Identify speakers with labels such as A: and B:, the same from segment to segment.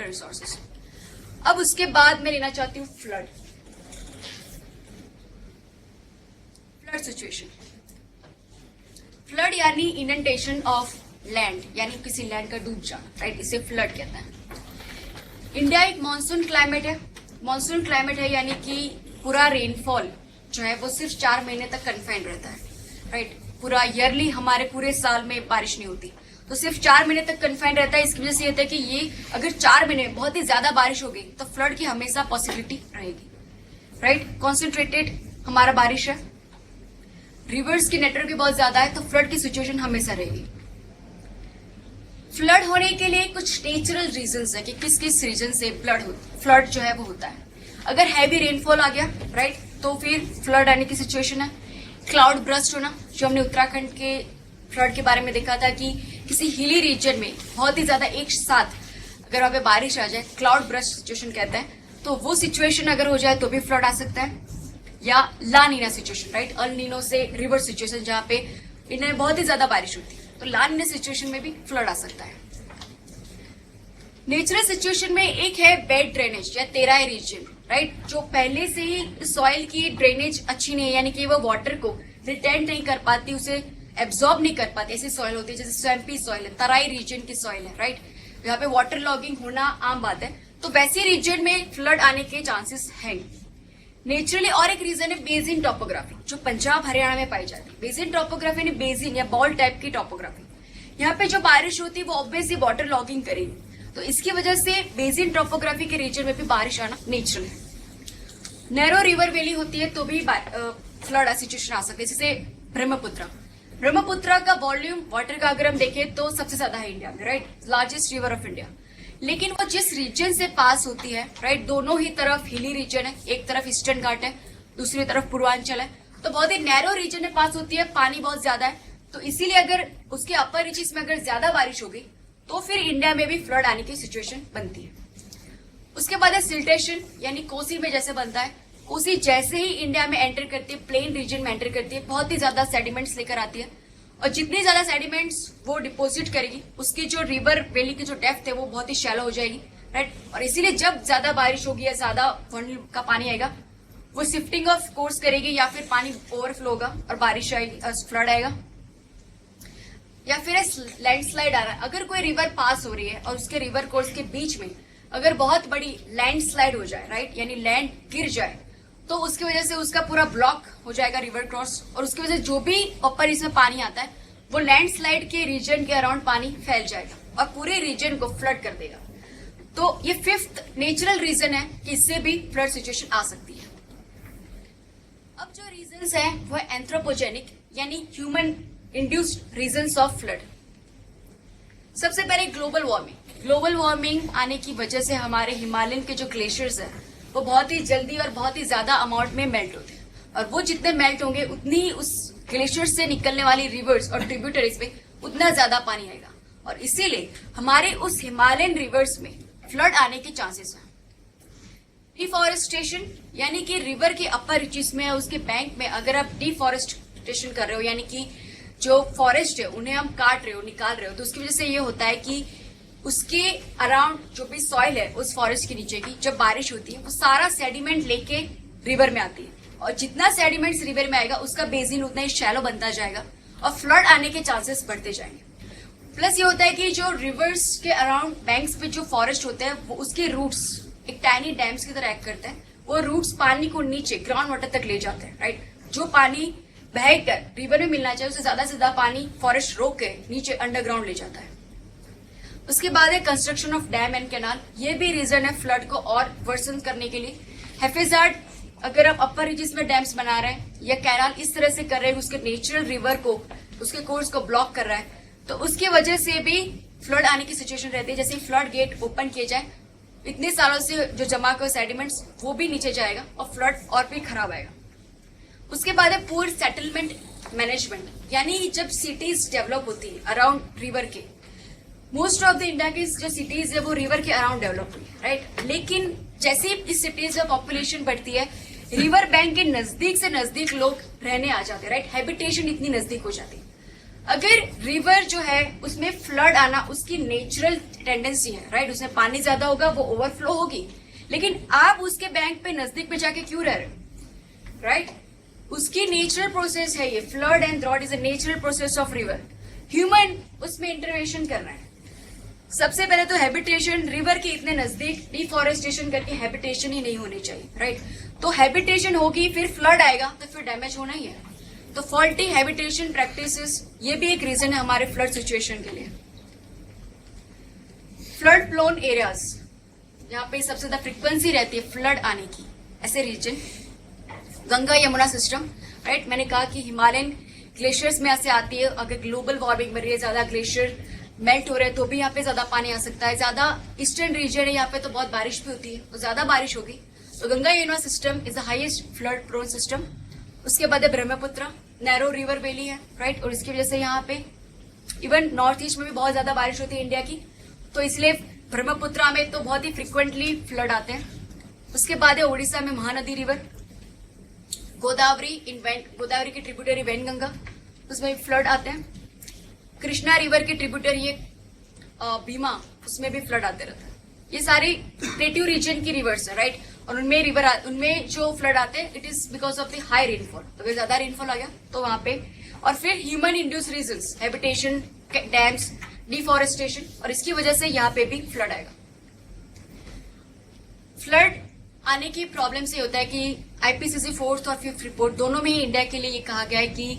A: Resources. अब उसके बाद मैं लेना चाहती हूँ फ्लड सिचुएशन। फ्लड यानी इनंडेशन ऑफ लैंड, यानी किसी लैंड का डूब जाना, राइट, इसे फ्लड कहते हैं। इंडिया एक मानसून क्लाइमेट है। मानसून क्लाइमेट है यानी कि पूरा रेनफॉल जो है वो सिर्फ 4 महीने तक कन्फाइंड रहता है, राइट। पूरा ईयरली हमारे पूरे साल में बारिश नहीं होती, तो सिर्फ 4 महीने तक कन्फाइंड रहता है। इसकी वजह से ये होता है कि ये अगर 4 महीने बहुत ही ज्यादा बारिश हो गई तो फ्लड की हमेशा पॉसिबिलिटी रहेगी, राइट। कॉन्सेंट्रेटेड हमारा बारिश है, रिवर्स की नेटवर्क भी बहुत ज्यादा है, तो फ्लड की सिचुएशन हमेशा रहेगी। फ्लड होने के लिए कुछ नेचुरल रीजंस है कि किस किस रीजन से फ्लड जो है वो होता है। अगर हैवी रेनफॉल आ गया, राइट, तो फिर फ्लड आने की सिचुएशन है। क्लाउड ब्रस्ट होना, जो हमने उत्तराखंड के फ्लड के बारे में देखा था कि किसी हिली रीजन में बहुत ही ज्यादा एक साथ अगर वहां पे बारिश आ जाए, क्लाउड ब्रस्ट सिचुएशन कहते हैं, तो वो सिचुएशन अगर हो जाए तो भी फ्लड आ सकता है। या La Nina situation, right, El Nino से रिवर्स सिचुएशन, जहां पे इंडिया में बहुत ही ज्यादा बारिश होती है, तो ला नीना सिचुएशन में भी फ्लड आ सकता है। नेचुरल सिचुएशन में एक है बेड ड्रेनेज या तेराई रीजन, राइट, जो पहले से ही सॉइल की ड्रेनेज अच्छी नहीं है, यानी कि वो वाटर को रिटेन नहीं कर पाती, उसे एब्जॉर्ब नहीं कर पाती। ऐसी सॉइल होती है जैसे स्वैम्पी सॉइल है, तराई रीजन की सॉइल है, राइट, यहाँ पे वाटर लॉगिंग होना आम बात है, तो वैसे रीजन में फ्लड आने के चांसेस हैं नेचुरली। और एक रीजन है बेसिन टॉपोग्राफी, जो पंजाब हरियाणा में पाई जाती है। बेसिन टॉपोग्राफी यानी बेसिन या बॉल टाइप की टॉपोग्राफी, यहाँ पे जो बारिश होती है वो ऑब्वियसली वाटर लॉगिंग करेगी, तो इसकी वजह से बेसिन टॉपोग्राफी के रीजन में भी बारिश आना नेचुरल है। नैरो रिवर वैली होती है तो भी फ्लड सिचुएशन आ सकती है, जैसे ब्रह्मपुत्र का वॉल्यूम वाटर का अगर हम देखें तो सबसे ज्यादा है इंडिया में, right, largest river of India. लेकिन वो जिस रीजन से पास होती है, राइट, दोनों ही तरफ हिली रीजन है, एक तरफ ईस्टर्न घाट है, दूसरी तरफ पूर्वांचल है, तो बहुत ही नैरो रीजन में पास होती है, पानी बहुत ज्यादा है, तो इसीलिए अगर उसके अपर रीचेस में अगर ज्यादा बारिश होगी तो फिर इंडिया में भी फ्लड आने की सिचुएशन बनती है। उसके बाद है सिल्टेशन, यानी कोसी में जैसे बनता है, कोसी जैसे ही इंडिया में एंटर करती है, प्लेन रीजन में एंटर करती है, बहुत ही ज्यादा सेडिमेंट्स लेकर आती है, और जितनी ज्यादा सेडिमेंट्स वो डिपोजिट करेगी, उसकी जो रिवर वैली की जो डेप्थ है वो बहुत ही शैलो हो जाएगी, राइट, और इसीलिए जब ज्यादा बारिश होगी या ज्यादा वॉल्यूम का पानी आएगा वो शिफ्टिंग ऑफ कोर्स करेगी, या फिर पानी ओवरफ्लो होगा और बारिश आएगी, फ्लड आएगा। या फिर लैंडस्लाइड आ रहा है, अगर कोई रिवर पास हो रही है और उसके रिवर कोर्स के बीच में अगर बहुत बड़ी लैंडस्लाइड हो जाए, राइट, यानी लैंड गिर जाए, तो उसकी वजह से उसका पूरा ब्लॉक हो जाएगा रिवर क्रॉस, और उसकी वजह से जो भी ऊपर इसमें पानी आता है वो लैंडस्लाइड के रीजन के अराउंड पानी फैल जाएगा और पूरे रीजन को फ्लड कर देगा। तो ये 5th नेचुरल रीजन है कि इससे भी फ्लड सिचुएशन आ सकती है। अब जो रीजंस है वो है एंथ्रोपोजेनिक, यानी human induced reasons of flood. सबसे पहले ग्लोबल वार्मिंग आने की वजह से हमारे हिमालयन के जो ग्लेशियर्स है वो बहुत ही जल्दी और बहुत ही ज्यादा अमाउंट में मेल्ट होते हैं, और वो जितने मेल्ट होंगे उतनी ही उस ग्लेशियर से निकलने वाली रिवर्स और ट्रिब्यूटरीज में उतना ज्यादा पानी आएगा, और इसीलिए हमारे उस हिमालयन रिवर्स में फ्लड आने के चांसेस हैं। डिफॉरेस्टेशन, यानी कि रिवर के अपर रीचेस में उसके बैंक में अगर आप डिफॉरेस्टेशन कर रहे हो, यानी कि जो फॉरेस्ट है उन्हें हम काट रहे हो, निकाल रहे हो, तो उसकी वजह से ये होता है कि उसके अराउंड जो भी सॉइल है उस फॉरेस्ट के नीचे की, जब बारिश होती है वो सारा सेडिमेंट लेके रिवर में आती है, और जितना सेडिमेंट्स रिवर में आएगा उसका बेसिन उतना ही शैलो बनता जाएगा और फ्लड आने के चांसेस बढ़ते जाएंगे। प्लस ये होता है कि जो रिवर्स के अराउंड बैंक्स पे जो फॉरेस्ट होते हैं वो उसके रूट्स एक टाइनी डैम्स की तरह एक्ट करते हैं, वो रूट्स पानी को नीचे ग्राउंड वाटर तक ले जाते हैं, राइट, जो पानी बहकर रिवर में मिलना चाहिए उससे ज्यादा से ज्यादा पानी फॉरेस्ट रोक के नीचे अंडरग्राउंड ले जाता है। उसके बाद है construction of dam and canal, ये भी रीजन है फ्लड को और वर्सन करने के लिए। हैफेजार्ड, अगर आप अपर रीजन में डैम्स बना रहे हैं या कैनाल इस तरह से कर रहे हैं उसके नेचुरल रिवर को, उसके कोर्स को ब्लॉक कर रहा है, तो उसकी वजह से भी फ्लड आने की सिचुएशन रहती है। जैसे फ्लड गेट ओपन किए जाए, इतने सालों से जो जमा हुए सेडिमेंट्स वो भी नीचे जाएगा और फ्लड और भी खराब आएगा। उसके बाद है पुअर सेटलमेंट मैनेजमेंट, यानी जब सिटीज डेवलप होती है अराउंड रिवर के, मोस्ट ऑफ द इंडिया की जो सिटीज है वो रिवर के अराउंड डेवलप हुई है, राइट, लेकिन जैसे ही इस सिटीज में पॉपुलेशन बढ़ती है रिवर बैंक के नजदीक से नजदीक लोग रहने आ जाते हैं, राइट, हैबिटेशन इतनी नजदीक हो जाती है। अगर रिवर जो है उसमें फ्लड आना उसकी नेचुरल टेंडेंसी है, राइट, उसमें पानी ज्यादा होगा, वो ओवरफ्लो होगी, लेकिन आप उसके बैंक पे नजदीक में जाके क्यों रह रहे हो, राइट? उसकी नेचुरल प्रोसेस है ये, flood and drought is a natural process of river. Human उसमें इंटरवेंशन करना है। सबसे पहले तो हैबिटेशन, रिवर के इतने नजदीक डिफॉरेस्टेशन करके हैबिटेशन ही नहीं होनी चाहिए, राइट? तो हैबिटेशन होगी, फिर फ्लड आएगा तो फिर डैमेज होना ही है। तो फॉल्टी हैबिटेशन प्रैक्टिसेस ये भी एक रीजन है हमारे फ्लड सिचुएशन के लिए। फ्लड प्लोन एरियाज, जहां पे सबसे ज्यादा फ्रीक्वेंसी रहती है फ्लड आने की, ऐसे region Ganga Yamuna system, right? मैंने कहा कि हिमालयन ग्लेशियर्स में ऐसे आती है। अगर ग्लोबल वार्मिंग बढ़ रही है, ज्यादा ग्लेशियर मेल्ट हो रहे हैं तो भी यहाँ पे ज्यादा पानी आ सकता है। ज्यादा ईस्टर्न रीजन है, यहाँ पे तो बहुत बारिश भी होती है, तो ज्यादा बारिश होगी। तो Ganga Yamuna system is the highest flood prone system. उसके बाद है ब्रह्मपुत्र, नैरो रिवर वैली है, राइट? और इसकी वजह से यहाँ पे इवन नॉर्थ ईस्ट में भी बहुत ज्यादा बारिश होती है इंडिया की, तो इसलिए ब्रह्मपुत्र में तो बहुत ही फ्रिक्वेंटली फ्लड आते हैं। उसके बाद है उड़ीसा में महानदी रिवर, गोदावरी गोदावरी की ट्रिब्यूटरी वैनगंगा, उसमें फ्लड आते हैं। कृष्णा रिवर की ट्रिब्यूटरी है भीमा, उसमें भी फ्लड आते रहते हैं। ये सारी प्लेट्यू रीजन की रिवर्स है, राइट? और उनमें जो फ्लड आते हैं it is because of the high rainfall. तो अगर ज्यादा रेनफॉल आ गया तो वहां पे, और फिर human induce reasons, habitation, dams, deforestation, और इसकी वजह से यहाँ पे भी फ्लड आएगा। फ्लड आने की प्रॉब्लम से होता है कि आईपीसीसी 4th और 5th रिपोर्ट दोनों में ही इंडिया के लिए ये कहा गया है कि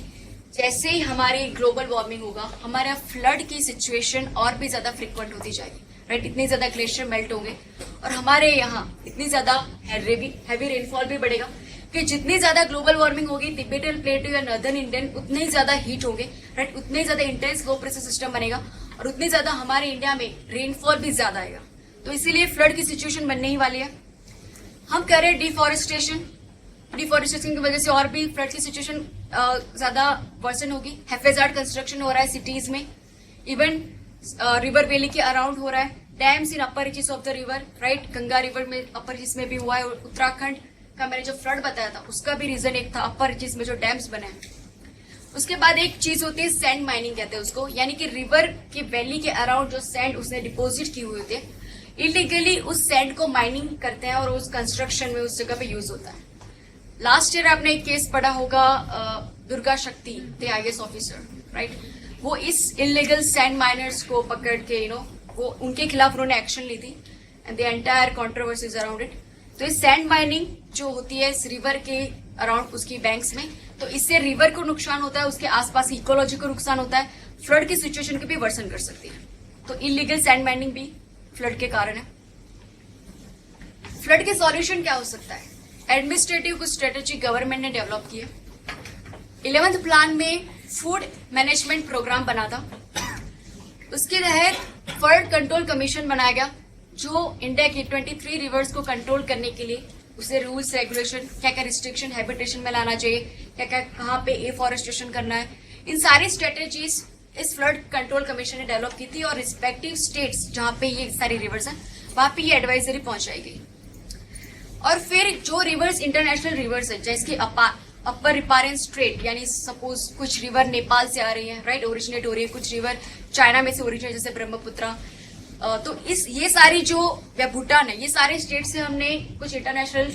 A: जैसे ही हमारी ग्लोबल वार्मिंग होगा, हमारे फ्लड की सिचुएशन और भी ज्यादा फ्रिक्वेंट होती जाएगी, राइट? इतने ज्यादा ग्लेशियर मेल्ट होंगे और हमारे यहाँ इतनी ज्यादा हैवी रेनफॉल भी बढ़ेगा कि जितनी ज्यादा ग्लोबल वार्मिंग होगी, तिब्बतन प्लेटू या नॉर्दर्न इंडियन उतने ही ज्यादा हीट होंगे, राइट? उतने ज्यादा इंटेंस लो प्रेशर सिस्टम बनेगा और उतने ज्यादा हमारे इंडिया में रेनफॉल भी ज्यादा आएगा। तो इसीलिए फ्लड की सिचुएशन बनने ही वाली है। हम कह रहे हैं डिफॉरेस्टेशन की वजह से और भी फ्लड की सिचुएशन ज्यादा वर्सन होगी। हैफेजार्ड कंस्ट्रक्शन हो रहा है सिटीज में, इवन रिवर वैली के अराउंड हो रहा है। Dams in upper reaches of the river, right? Ganga river में अपर रीचेस में भी हुआ है। उत्तराखंड का मैंने जो फ्लड बताया था उसका भी रीजन एक था, अपर रीचेस में जो डैम्स बने हैं। उसके बाद एक चीज होती है सैंड माइनिंग कहते हैं उसको, यानी कि रिवर की वैली के अराउंड जो सैंड उसने डिपोजिट की हुई होती है, इलीगली उस सैंड को माइनिंग करते हैं और उस कंस्ट्रक्शन में उस जगह पे यूज होता है। लास्ट ईयर आपने एक केस पढ़ा होगा, दुर्गा शक्ति थे आईएएस ऑफिसर, राइट? वो इस इलीगल सैंड माइनर्स को पकड़ के वो उनके खिलाफ उन्होंने एक्शन ली थी and the entire controversies around it. तो इस सैंड माइनिंग जो होती है इस रिवर के अराउंड उसकी बैंक्स में, तो इससे रिवर को नुकसान होता है, उसके आसपास इकोलॉजी को नुकसान होता है, फ्लड की सिचुएशन को भी वर्सन कर सकती है। तो इलीगल सैंड माइनिंग भी फ्लड के कारण है। फ्लड के सॉल्यूशन क्या हो सकता है? एडमिनिस्ट्रेटिव कुछ स्ट्रेटेजी गवर्नमेंट ने डेवलप की है। 11th प्लान में फूड मैनेजमेंट प्रोग्राम बना था, उसके तहत फ्लड कंट्रोल कमीशन बनाया गया जो इंडिया की 23 रिवर्स को कंट्रोल करने के लिए उसे रूल्स रेगुलेशन, क्या क्या रिस्ट्रिक्शन हैबिटेशन में लाना चाहिए, क्या क्या कहाँ पे एफॉरेस्टेशन करना है, इन सारी स्ट्रेटेजीज इस फ्लड कंट्रोल कमीशन ने डेवलप की थी। और रिस्पेक्टिव स्टेट्स जहां पे ये सारी रिवर्स हैं वहां पे ये एडवाइजरी पहुंचाई गई। और फिर जो रिवर्स इंटरनेशनल रिवर्स है, जैसे अपर रिपारेन स्ट्रेट, यानी सपोज कुछ रिवर नेपाल से आ रही है, राइट, ओरिजिनेट हो रही है, कुछ रिवर चाइना में से ओरिजिनेट जैसे ब्रह्मपुत्र, तो ये सारी जो भूटान है, ये सारे स्टेट से हमने कुछ इंटरनेशनल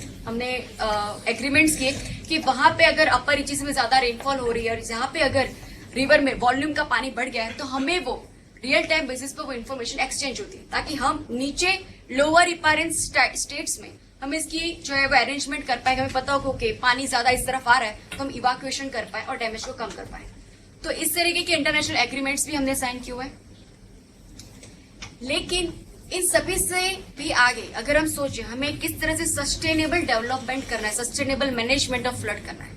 A: एग्रीमेंट्स किए कि वहां पे अगर अपर रीचेस में ज्यादा रेनफॉल हो रही है और जहां पे अगर रिवर में वॉल्यूम का पानी बढ़ गया है तो हमें वो रियल टाइम बेसिस पे वो इन्फॉर्मेशन एक्सचेंज होती है, ताकि हम नीचे लोअर रिपारेन स्टेट्स में हम इसकी जो है वो अरेंजमेंट कर पाए, हमें पता हो कि पानी ज्यादा इस तरफ आ रहा है तो हम इवाक्यूएशन कर पाए और डैमेज को कम कर पाए। तो इस तरीके के इंटरनेशनल एग्रीमेंट्स भी हमने साइन किए हुए हैं। लेकिन इन सभी से भी आगे अगर हम सोचें हमें किस तरह से सस्टेनेबल डेवलपमेंट करना है, सस्टेनेबल मैनेजमेंट ऑफ फ्लड करना है।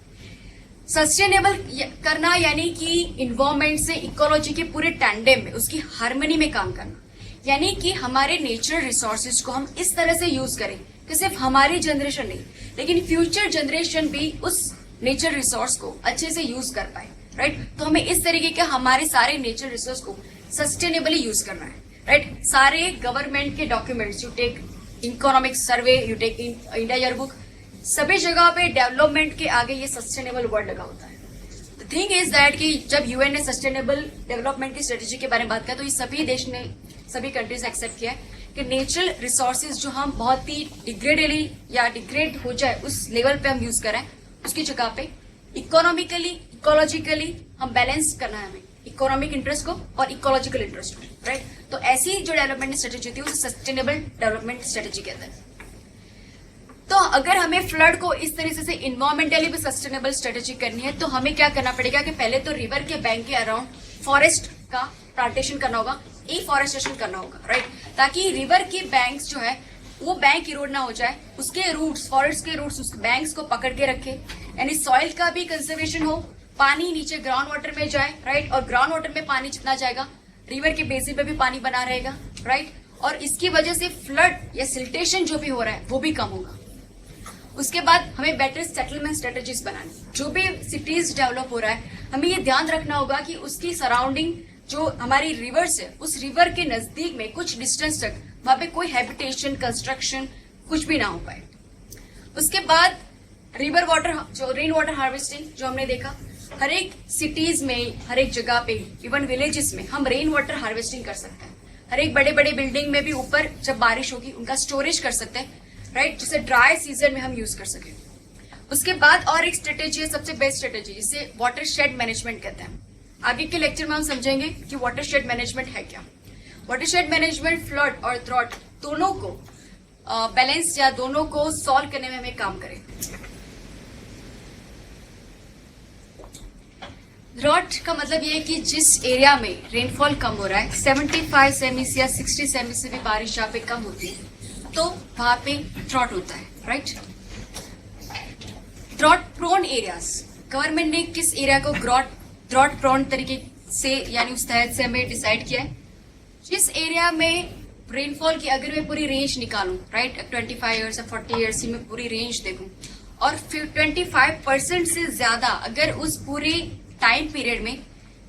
A: सस्टेनेबल करना यानी कि इन्वायरमेंट से इकोलॉजी के पूरे टैंडेम में, उसकी हार्मनी में काम करना, यानी कि हमारे नेचुरल रिसोर्सेज को हम इस तरह से यूज करें कि सिर्फ हमारी जनरेशन नहीं लेकिन फ्यूचर जनरेशन भी उस नेचुरल रिसोर्स को अच्छे से यूज कर पाए, राइट? तो हमें इस तरीके के हमारे सारे नेचुरल रिसोर्स को सस्टेनेबली यूज करना है, राइट? सारे गवर्नमेंट के documents, you take economic survey, you take India year book, सभी जगह पे डेवलपमेंट के आगे ये सस्टेनेबल वर्ड लगा होता है। तो थिंग इज दैट कि जब यूएन ने सस्टेनेबल डेवलपमेंट की स्ट्रेटेजी के बारे में बात किया तो ये सभी देश ने, सभी कंट्रीज ने एक्सेप्ट किया है कि नेचुरल रिसोर्सेज जो हम बहुत ही डिग्रेडेडली या डिग्रेड हो जाए उस लेवल पे हम यूज करें, उसकी जगह पे इकोनॉमिकली, इकोलॉजिकली हम बैलेंस करना है हमें, इकोनॉमिक इंटरेस्ट को और इकोलॉजिकल इंटरेस्ट को, राइट। तो ऐसी जो डेवलपमेंट स्ट्रेटेजी थी उसे सस्टेनेबल डेवलपमेंट स्ट्रेटेजी कहते हैं। तो अगर हमें फ्लड को इस तरीके से इन्वायरमेंटली भी सस्टेनेबल स्ट्रेटेजी करनी है तो हमें क्या करना पड़ेगा कि पहले तो रिवर के बैंक के अराउंड फॉरेस्ट का प्लांटेशन करना होगा, एफॉरेस्टेशन करना होगा, राइट, ताकि रिवर के बैंक्स जो है वो बैंक इरोड ना हो जाए, उसके रूट्स, फॉरेस्ट के रूट्स उस बैंक्स को पकड़ के रखे, यानी सॉइल का भी कंजर्वेशन हो, पानी नीचे ग्राउंड वाटर में जाए, राइट, और ग्राउंड वाटर में पानी जितना जाएगा रिवर के बेसिन पे भी पानी बना रहेगा, राइट, और इसकी वजह से फ्लड या सिल्टेशन जो भी हो रहा है वो भी कम होगा। उसके बाद हमें बेटर सेटलमेंट स्ट्रेटेजीज बनानी, जो भी सिटीज डेवलप हो रहा है हमें ये ध्यान रखना होगा कि उसकी सराउंडिंग जो हमारी रिवर्स है उस रिवर के नजदीक में कुछ डिस्टेंस तक वहां पे कोई हैबिटेशन, कंस्ट्रक्शन कुछ भी ना हो पाए। उसके बाद रिवर वाटर, जो रेन वाटर हार्वेस्टिंग जो हमने देखा, हर एक सिटीज में, हर एक जगह पे, इवन विलेजेस में हम रेन वाटर हार्वेस्टिंग कर सकते हैं। हर एक बड़े बड़े बिल्डिंग में भी ऊपर जब बारिश होगी उनका स्टोरेज कर सकते हैं, राइट, जिसे ड्राई सीजन में हम यूज कर सके। उसके बाद और एक स्ट्रेटेजी है, सबसे बेस्ट स्ट्रेटेजी, जिसे वाटर शेड मैनेजमेंट कहते हैं। आगे के लेक्चर में हम समझेंगे कि वाटर शेड मैनेजमेंट है क्या। वाटर शेड मैनेजमेंट फ्लड और ड्रॉट दोनों को बैलेंस या दोनों को सॉल्व करने में हमें काम करे। ड्रॉट का मतलब ये है कि जिस एरिया में रेनफॉल कम हो रहा है, 75 सेमी या 60 सेमी से भी बारिश जहाँ पे कम होती है तो वहां पे ड्रॉट होता है, right. Drought prone areas, government ने किस एरिया को ड्रॉट प्रोन तरीके से यानी उस तहत से हमें डिसाइड किया है। जिस एरिया में रेनफॉल की अगर मैं पूरी रेंज निकालूं, राइट, 25 ईयर्स या 40 ईयर्स की मैं पूरी रेंज देखूं और फिर 25% से ज्यादा अगर उस पूरे टाइम पीरियड में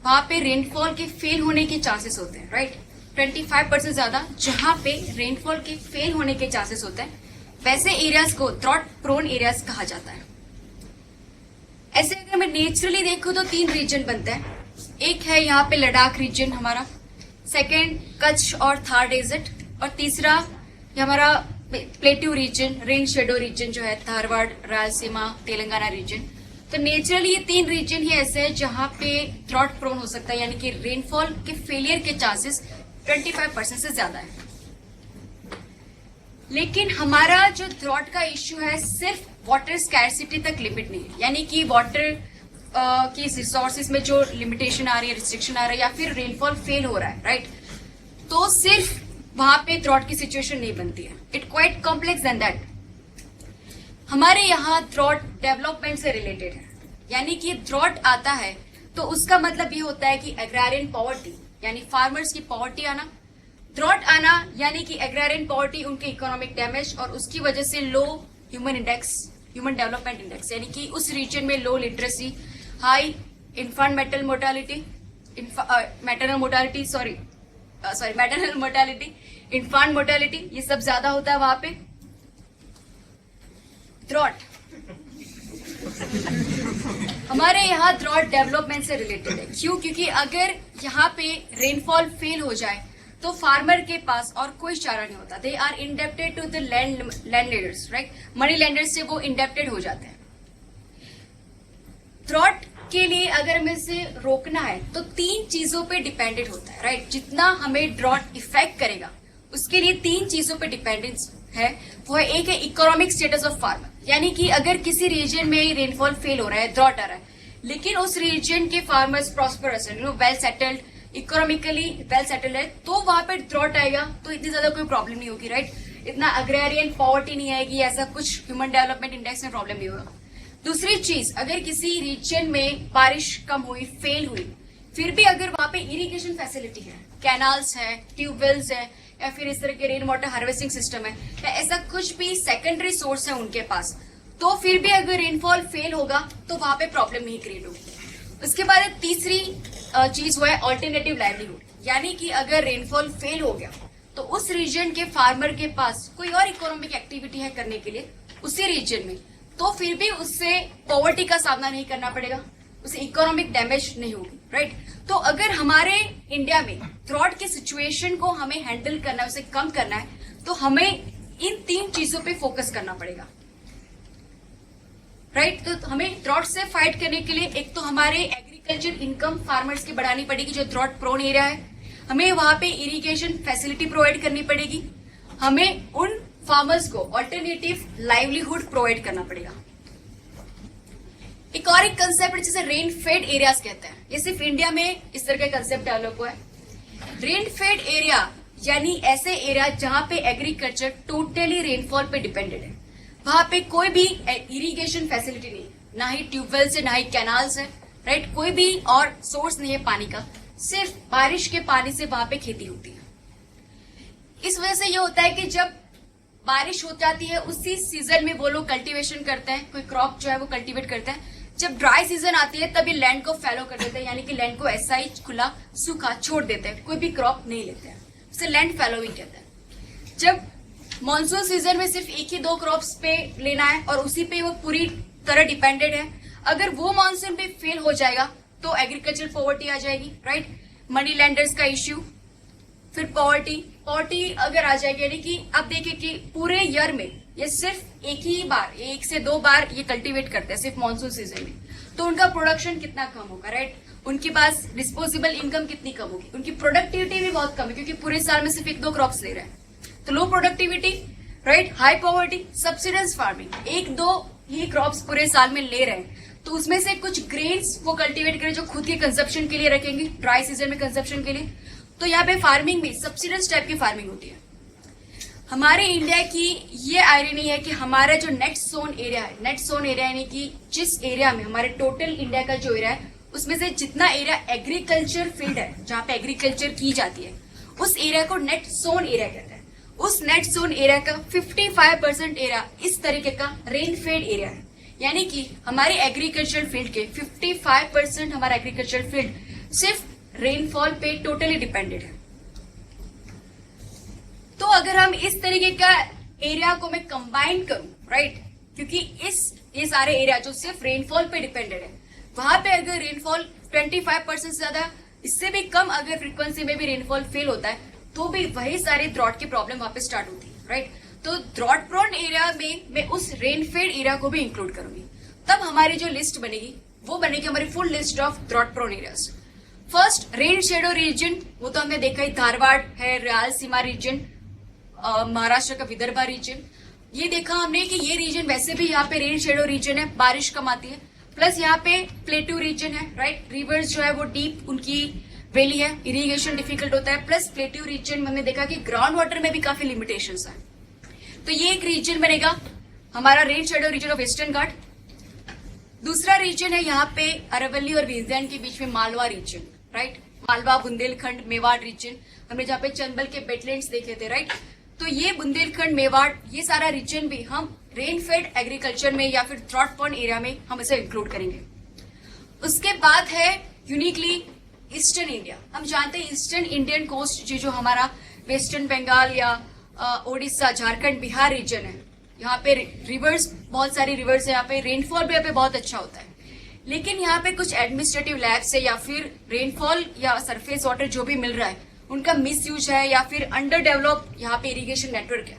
A: वहां पे रेनफॉल के फेल होने के चांसेस होते हैं, राइट, 25% ज्यादा जहां पे रेनफॉल के फेल होने के चांसेस होते हैं, वैसे एरियाज को ड्रॉट प्रोन एरियाज कहा जाता है। ऐसे अगर मैं नेचुरली देखूं तो 3 रीजन बनते हैं। एक है यहाँ पे लद्दाख रीजन हमारा, सेकेंड कच्छ और थार डेजर्ट, और तीसरा हमारा plateau region, rain shadow reason जो है धारवाड़, रायलसीमा, तेलंगाना रीजन। तो नेचुरली ये 3 रीजन ही ऐसे हैं जहां पे ड्रॉट प्रोन हो सकता है, यानी कि रेनफॉल के फेलियर के चांसेस 25% से ज्यादा है। लेकिन हमारा जो ड्रॉट का इश्यू है सिर्फ वाटर स्कैरसिटी तक लिमिट नहीं है, यानी कि वाटर की रिसोर्सेज में जो लिमिटेशन आ रही है, रिस्ट्रिक्शन आ रहा है, या फिर रेनफॉल फेल हो रहा है, राइट, तो सिर्फ वहां पे ड्रॉट की सिचुएशन नहीं बनती है। It quite complex then that. हमारे यहाँ ड्रॉट डेवलपमेंट से रिलेटेड है, यानी कि ड्रॉट आता है तो उसका मतलब ये होता है कि एग्रारियन पॉवर्टी यानी फार्मर्स की पॉवर्टी आना, ड्रॉट आना यानी कि एग्रारियन पॉवर्टी उनके इकोनॉमिक डैमेज और उसकी वजह से low human index, human development index, यानी कि उस रीजन में low literacy, high infant maternal mortality, infant mortality, ये सब ज्यादा होता है वहां पे। ड्रॉट हमारे यहाँ ड्रॉट डेवलपमेंट से रिलेटेड है। क्यों? क्योंकि अगर यहाँ पे रेनफॉल फेल हो जाए तो फार्मर के पास और कोई चारा नहीं होता। They are indebted to the landlords, right, money lenders से वो इंडेप्टेड हो जाते हैं। ड्रॉट के लिए अगर हमें इसे रोकना है तो 3 चीजों पे डिपेंडेंट होता है, राइट। जितना हमें ड्रॉट इफेक्ट करेगा उसके लिए 3 चीजों पे डिपेंडेंस है। वो है, एक है इकोनॉमिक स्टेटस ऑफ फार्मर, यानी कि अगर किसी रीजन में रेनफॉल फेल हो रहा है, ड्रॉट आ रहा है, लेकिन उस रीजन के फार्मर्स प्रॉस्परस है, well settled, economically well settled है, तो वहां पर ड्रॉट आएगा तो इतनी ज्यादा कोई प्रॉब्लम नहीं होगी, राइट। इतना अग्रेरियन पॉवर्टी नहीं आएगी, ऐसा कुछ ह्यूमन डेवलपमेंट इंडेक्स में प्रॉब्लम नहीं होगा। दूसरी चीज, अगर किसी रीजन में बारिश कम हुई, फेल हुई, फिर भी अगर वहां पे इरिगेशन फैसिलिटी है, कैनाल्स है, ट्यूबवेल्स है, या फिर इस तरह के रेन वाटर हार्वेस्टिंग सिस्टम है, या ऐसा कुछ भी सेकेंडरी सोर्स है उनके पास, तो फिर भी अगर रेनफॉल फेल होगा तो वहां पे प्रॉब्लम नहीं क्रिएट होगी। उसके बाद तीसरी चीज वो है ऑल्टरनेटिव लाइवलीहुड, यानी कि अगर रेनफॉल फेल हो गया तो उस रीजन के फार्मर के पास कोई और इकोनॉमिक एक्टिविटी है करने के लिए उसी रीजन में, तो फिर भी उससे पॉवर्टी का सामना नहीं करना पड़ेगा, उसे इकोनॉमिक डैमेज नहीं होगी, राइट। तो अगर हमारे इंडिया में ड्रॉट की सिचुएशन को हमें हैंडल करना है, उसे कम करना है, तो हमें इन 3 चीजों पे फोकस करना पड़ेगा, राइट। तो हमें ड्रॉट से फाइट करने के लिए एक तो हमारे एग्रीकल्चर इनकम फार्मर्स की बढ़ानी पड़ेगी, जो ड्रॉट प्रोन एरिया है। हमें वहां पे इरिगेशन फैसिलिटी प्रोवाइड करनी पड़ेगी। हमें उन फार्मर्स को ऑल्टरनेटिव लाइवलीहुड प्रोवाइड करना पड़ेगा। एक और एक कंसेप्ट जिसे रेन फेड एरियाज कहते हैं, ये सिर्फ इंडिया में इस तरह का कंसेप्ट डेवलप हुआ है। रेन फेड एरिया यानी ऐसे एरिया जहां पे एग्रीकल्चर टोटली रेनफॉल पे डिपेंडेड है, वहां पे कोई भी इरिगेशन फैसिलिटी नहीं, ना ही ट्यूबवेल से, ना ही कैनाल्स है, राइट। कोई भी और सोर्स नहीं है पानी का, सिर्फ बारिश के पानी से वहां पे खेती होती है। इस वजह से ये होता है कि जब बारिश हो जाती है उसी सीजन में वो लोग कल्टीवेशन करते हैं, कोई क्रॉप जो है वो कल्टीवेट करते हैं। जब ड्राई सीजन आती है तब ये लैंड को फैलो कर देते हैं, यानी कि लैंड को ऐसा ही खुला सूखा छोड़ देते हैं, कोई भी क्रॉप नहीं लेते हैं, उसे लैंड फैलोइंग कहते हैं। जब मॉनसून सीजन में सिर्फ 1 ही 2 क्रॉप्स पे लेना है और उसी पे वो पूरी तरह डिपेंडेड है, अगर वो मॉनसून पे फेल हो जाएगा तो एग्रीकल्चर पॉवर्टी आ जाएगी, राइट। मनी लैंडर्स का इश्यू, फिर पॉवर्टी अगर आ जाएगी, यानी कि आप देखिए कि पूरे ईयर में ये सिर्फ 1 से 2 बार ये कल्टीवेट करते हैं, सिर्फ मॉनसून सीजन में, तो उनका प्रोडक्शन कितना कम होगा, राइट। उनके पास डिस्पोजेबल इनकम कितनी कम होगी, उनकी प्रोडक्टिविटी भी बहुत कम है, क्योंकि पूरे साल में सिर्फ 1-2 क्रॉप्स ले रहे हैं, तो low productivity, right. High poverty, subsidise farming, 1-2 ही क्रॉप्स पूरे साल में ले रहे हैं, तो उसमें से कुछ ग्रेन्स वो कल्टीवेट करें जो खुद के कंजप्शन के लिए रखेंगे, ड्राई सीजन में कंजप्शन के लिए। तो यहाँ पे फार्मिंग भी सब्सिडाइज टाइप की फार्मिंग होती है। हमारे इंडिया की ये आयरनी है कि हमारा जो नेट सोन एरिया है, नेट सोन एरिया यानी कि जिस एरिया में हमारे टोटल इंडिया का जो एरिया है उसमें से जितना एरिया एग्रीकल्चर फील्ड है, जहाँ पे एग्रीकल्चर की जाती है, उस एरिया को नेट सोन एरिया कहते हैं। उस नेट जोन एरिया का 55% एरिया इस तरीके का रेन फेड एरिया है, यानी कि हमारे एग्रीकल्चर फील्ड के 55% हमारा एग्रीकल्चर फील्ड सिर्फ रेनफॉल पे टोटली डिपेंडेड है। तो अगर हम इस तरीके का एरिया को मैं कंबाइन करूं, राइट, क्योंकि ये सारे एरिया जो सिर्फ रेनफॉल पे डिपेंडेड है, वहां पे अगर रेनफॉल 25% से ज्यादा, इससे भी कम अगर फ्रीक्वेंसी में भी रेनफॉल फेल होता है तो भी वही सारे ड्रॉट की प्रॉब्लम वहां पे स्टार्ट होती है, राइट। तो ड्रॉट प्रोन एरिया में मैं उस रेनफेड एरिया को भी इंक्लूड करूंगी, तब हमारी जो लिस्ट बनेगी वो बनेगी हमारी full list of drought prone areas. First rain shadow region, वो तो हमने देखा ही, धारवाड़ है, रायलसीमा रीजन, महाराष्ट्र का विदर्भा रीजन। ये देखा हमने कि ये रीजन वैसे भी यहाँ पे रेन शेडो रीजन है, बारिश कम आती है, प्लस यहाँ पे प्लेटू रीजन है, राइट। रिवर्स जो है वो डीप उनकी वैली है, इरिगेशन डिफिकल्ट होता है, प्लस प्लेट्यू रीजन में हमने देखा कि ग्राउंड वाटर में भी काफी लिमिटेशंस है। तो ये एक रीजन बनेगा हमारा rain shadow region of Western Ghat. दूसरा रीजन है यहाँ पे अरावली और विंध्याचल के बीच में Malwa region, right. Malwa, Bundelkhand, Mewar region, हमने जहाँ पे चंबल के वेटलैंड्स देखे थे, राइट। तो ये बुंदेलखंड, मेवाड़, ये सारा रीजन भी हम रेन फेड एग्रीकल्चर में या फिर ड्रॉट प्रोन एरिया में हम इसे इंक्लूड करेंगे। उसके बाद है यूनिकली ईस्टर्न इंडिया। हम जानते हैं ईस्टर्न इंडियन कोस्ट जो हमारा वेस्टर्न बंगाल या ओडिशा, झारखंड, बिहार रीजन है, यहाँ पे रिवर्स, बहुत सारी रिवर्स है, यहाँ पे रेनफॉल भी यहाँ पे बहुत अच्छा होता है, लेकिन यहाँ पे कुछ एडमिनिस्ट्रेटिव लैब से या फिर रेनफॉल या सरफेस वाटर जो भी मिल रहा है उनका मिसयूज है, या फिर अंडर डेवलप यहाँ पे इरिगेशन नेटवर्क है।